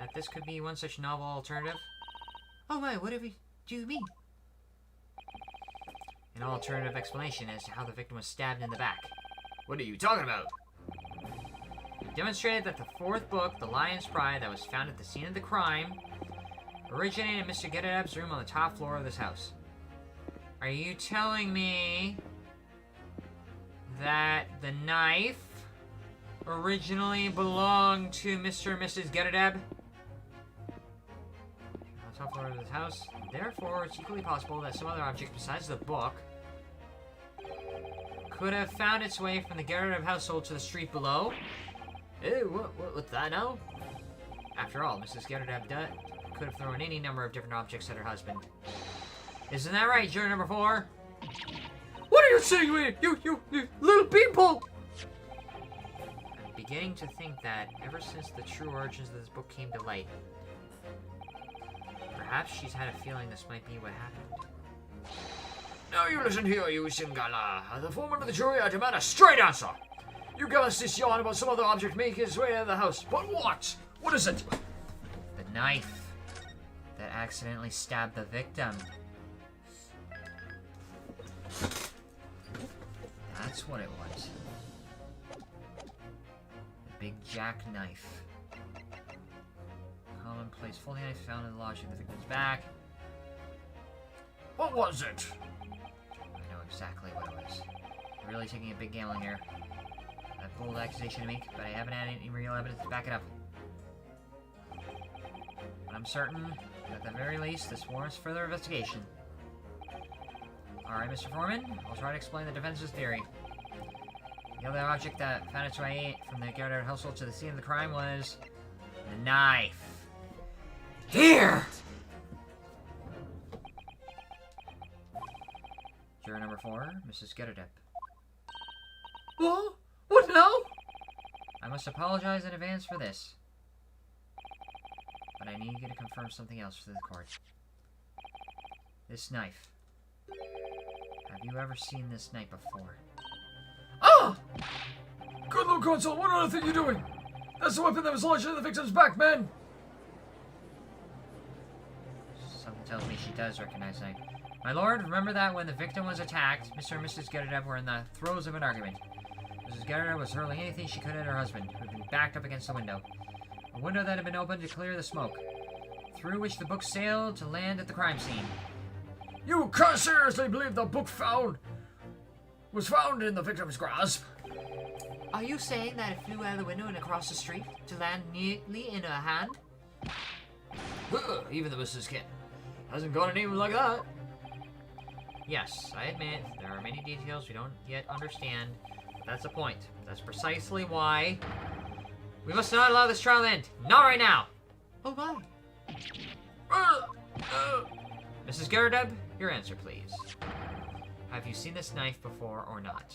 that this could be one such novel alternative? Oh my, whatever do you mean? An alternative explanation as to how the victim was stabbed in the back. What are you talking about? It demonstrated that the 4th book, The Lion's Pride, that was found at the scene of the crime, originated in Mr. Garnetzx's room on the top floor of this house. Are you telling me that the knife originally belonged to Mr. and Mrs. Garnetzx? On the top floor of this house. Therefore, it's equally possible that some other object besides the book could have found its way from the Garnetzx household to the street below. Hey, what's that now? After all, Mrs. Garnetzx could have thrown any number of different objects at her husband. Isn't that right, juror number 4? What are you saying, you little people? I'm beginning to think that ever since the true origins of this book came to light, perhaps she's had a feeling this might be what happened. Now you listen here, you Singala. As the foreman of the jury, I demand a straight answer. You give us this yarn about some other object making its way out of the house. But what? What is it? The knife that accidentally stabbed the victim. That's what it was. The big jackknife. Commonplace folding knife found in the lodge of the victim's back. What was it? I know exactly what it was. You're really taking a big gamble here. A bold accusation to make, but I haven't had any real evidence to back it up. But I'm certain that at the very least, this warrants further investigation. Alright, Mr. Foreman, I'll try to explain the defense's theory. The other object that found its way from the Garnetzx household to the scene of the crime was the knife. Here! Juror number 4, Mrs. Garnetzx. What? What now? I must apologize in advance for this. But I need you to confirm something else for the court. This knife. Have you ever seen this knife before? Ah! Good Lord Consul, what on earth are you doing? That's the weapon that was launched into the victim's back, man! Something tells me she does recognize the knife. My lord, remember that when the victim was attacked, Mr. and Mrs. Garnetzx were in the throes of an argument. Mrs. Garnetzx was hurling anything she could at her husband, who had been backed up against the window. A window that had been opened to clear the smoke, through which the book sailed to land at the crime scene. You can't seriously believe the book was found in the victim's grasp? Are you saying that it flew out of the window and across the street to land neatly in her hand? Even the Mrs. Kent hasn't got a name like that. Yes, I admit, there are many details we don't yet understand. But that's the point. That's precisely why we must not allow this trial to end. Not right now! Oh my. Mrs. Garnetzx, your answer, please. Have you seen this knife before or not?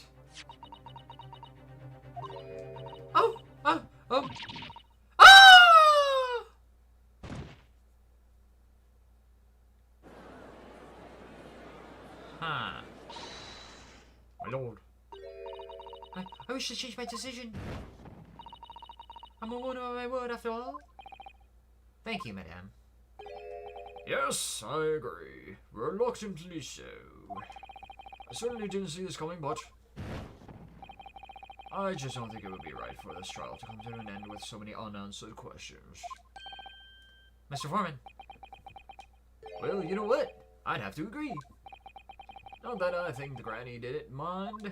Oh! Ah! Huh. My lord. I wish to change my decision. I'm a woman of my word, after all. Thank you, madame. Yes, I agree. Reluctantly so. I certainly didn't see this coming, but I just don't think it would be right for this trial to come to an end with so many unanswered questions. Mr. Foreman. Well, you know what? I'd have to agree. Not that I think the granny did it, mind.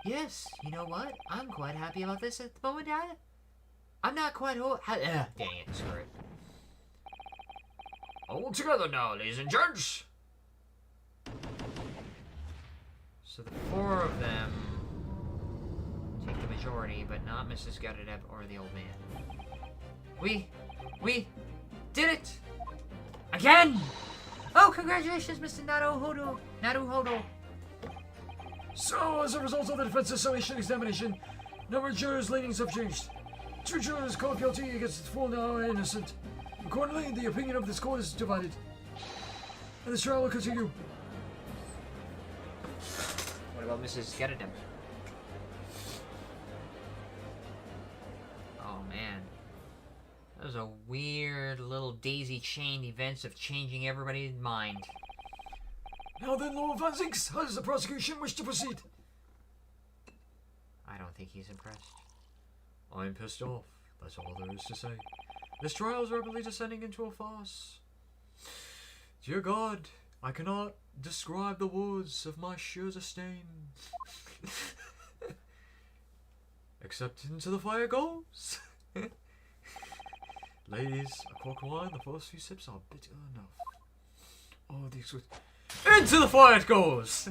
Yes, you know what? I'm quite happy about this at the moment, Dad. I'm not quite dang it, screw it. All together now, ladies and gents. So the 4 of them take the majority, but not Mrs. Garnetzx or the old man. We did it! Again! Oh, congratulations, Mr. Naruhodo. So, as a result of the defense's summation examination, number of jurors' leanings have changed. 2 jurors called guilty against the 4 now innocent. Accordingly, the opinion of this court is divided. And this trial will continue. What about Mrs. Garnetzx? Oh man. That was a weird little daisy-chained events of changing everybody's mind. Now then, Lord Garnetzx, how does the prosecution wish to proceed? I don't think he's impressed. I'm pissed off. That's all there is to say. This trial is rapidly descending into a farce. Dear God, I cannot describe the words of my sheer disdain. Except into the fire goes. Ladies, a cork of wine, the first few sips are bitter enough. Oh, these sweet. Into the fire it goes!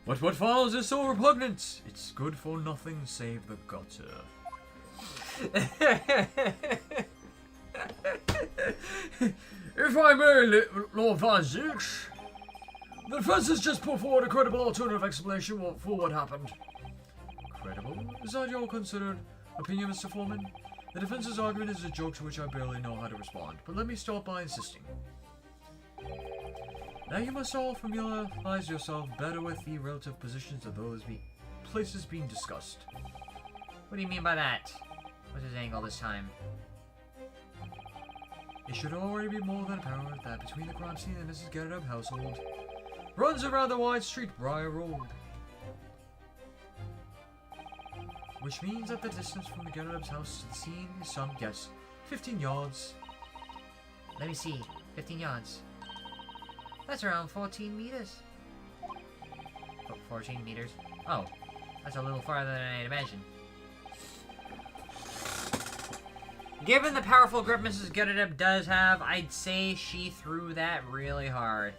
But what follows is so repugnant. It's good for nothing save the gutter. If I may, Lord Garnetzx, The defense has just put forward a credible alternative explanation for what happened. Credible? Is that your considered opinion, Mr. Foreman? The defense's argument is a joke to which I barely know how to respond, but let me start by insisting. Now you must all familiarize yourself better with the relative positions of those places being discussed. What do you mean by that? What's his angle this time? It should already be more than apparent that between the crime scene and Mrs. Garnetzx household runs a rather wide street, Briar Road. Which means that the distance from the Garnetzx house to the scene is some guess 15 yards. Let me see. 15 yards. That's around 14 meters. Oh, 14 meters. Oh, that's a little farther than I'd imagined. Given the powerful grip Mrs. Garnetzx does have, I'd say she threw that really hard.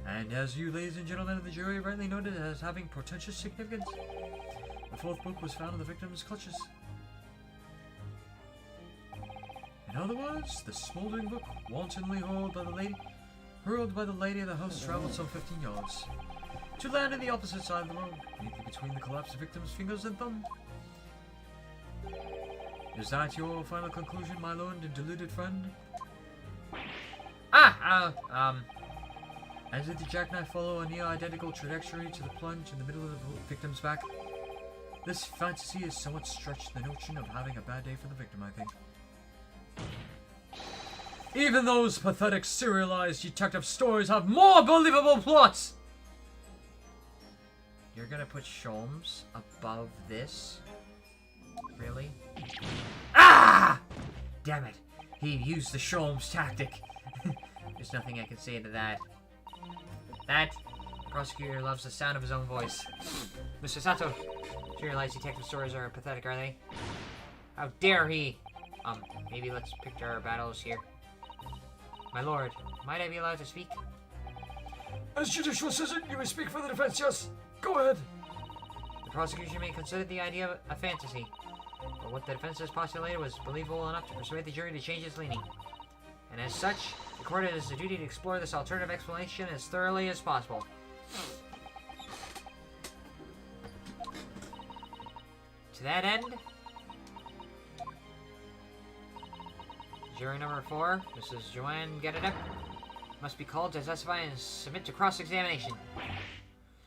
And as you ladies and gentlemen of the jury rightly noted as having portentous significance, the fourth book was found in the victim's clutches. In other words, the smoldering book, wantonly hurled by the lady of the house, traveled some 15 yards, to land on the opposite side of the road, immediately between the collapsed victim's fingers and thumb. Is that your final conclusion, my lord and deluded friend? And did the jackknife follow a near-identical trajectory to the plunge in the middle of the victim's back? This fantasy is somewhat stretched the notion of having a bad day for the victim, I think. Even those pathetic serialized detective stories have more believable plots! You're gonna put Sholmes above this? Really? Ah! Damn it. He used the Sholmes tactic. There's nothing I can say to that. The prosecutor loves the sound of his own voice. Mr. Sato, serialized detective stories are pathetic, are they? How dare he? Maybe let's picture our battles here. My lord, might I be allowed to speak? As judicial assistant, you may speak for the defense, yes. Go ahead. The prosecution may consider the idea a fantasy, but what the defense has postulated was believable enough to persuade the jury to change its leaning. And as such, the court has the duty to explore this alternative explanation as thoroughly as possible. To that end, jury number 4, Mrs. Joanne Garnetzx, must be called to testify and submit to cross-examination.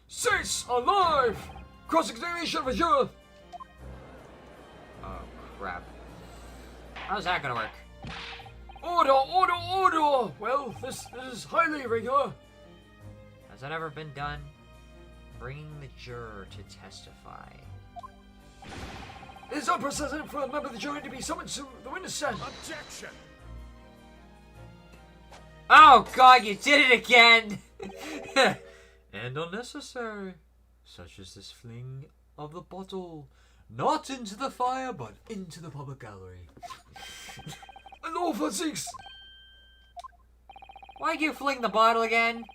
Cease alive! Cross-examination for juror! Oh, crap. How's that gonna work? Order, order, order! Well, this is highly irregular. Has that ever been done? Bringing the juror to testify. It is unprecedented for a member of the jury to be summoned to the witness stand. Objection! Oh god, you did it again! And unnecessary, such as this fling of the bottle, not into the fire, but into the public gallery. And all for six. Why'd you fling the bottle again?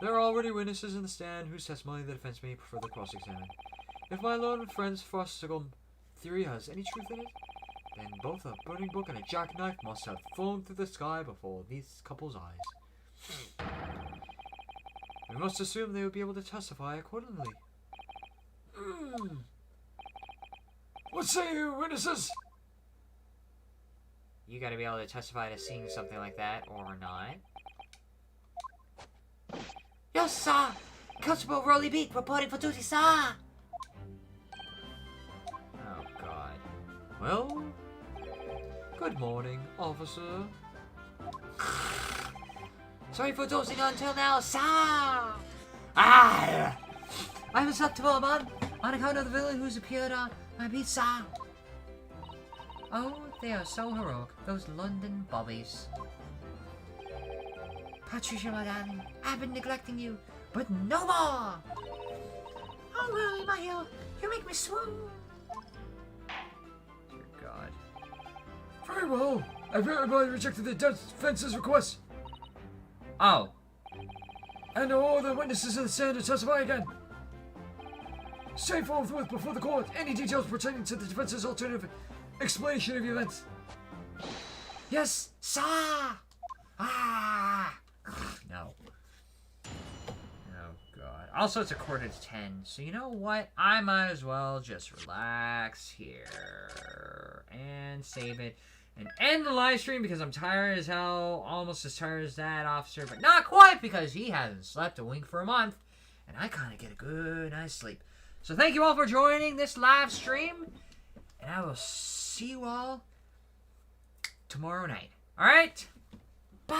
There are already witnesses in the stand whose testimony the defense may prefer to cross-examine. If my lord and friend's farcical theory has any truth in it, then both a burning book and a jackknife must have flown through the sky before these couple's eyes. We must assume they would be able to testify accordingly. What say you, witnesses? You gotta be able to testify to seeing something like that, or not. Yes, sir. Constable Rolly Beak reporting for duty, sir. Oh god. Well, good morning, officer. Sorry for dozing until now, sir. Ah! I'm a susceptible man on account of the villain who's appeared on my beat, sir. Oh, they are so heroic, those London bobbies. Patricia, my darling, I've been neglecting you, but no more. Oh, Rolly, my hero, you make me swoon. Dear god. Very well. I've hereby rejected the defense's request. Oh. And all the witnesses in the stand to testify again. Say forthwith before the court any details pertaining to the defense's alternative explanation of the events. Yes, sir. Ah. No. No. Also, it's 9:45, so you know what? I might as well just relax here and save it and end the live stream because I'm tired as hell, almost as tired as that officer, but not quite because he hasn't slept a wink for a month, and I kind of get a good night's sleep. So thank you all for joining this live stream, and I will see you all tomorrow night. All right?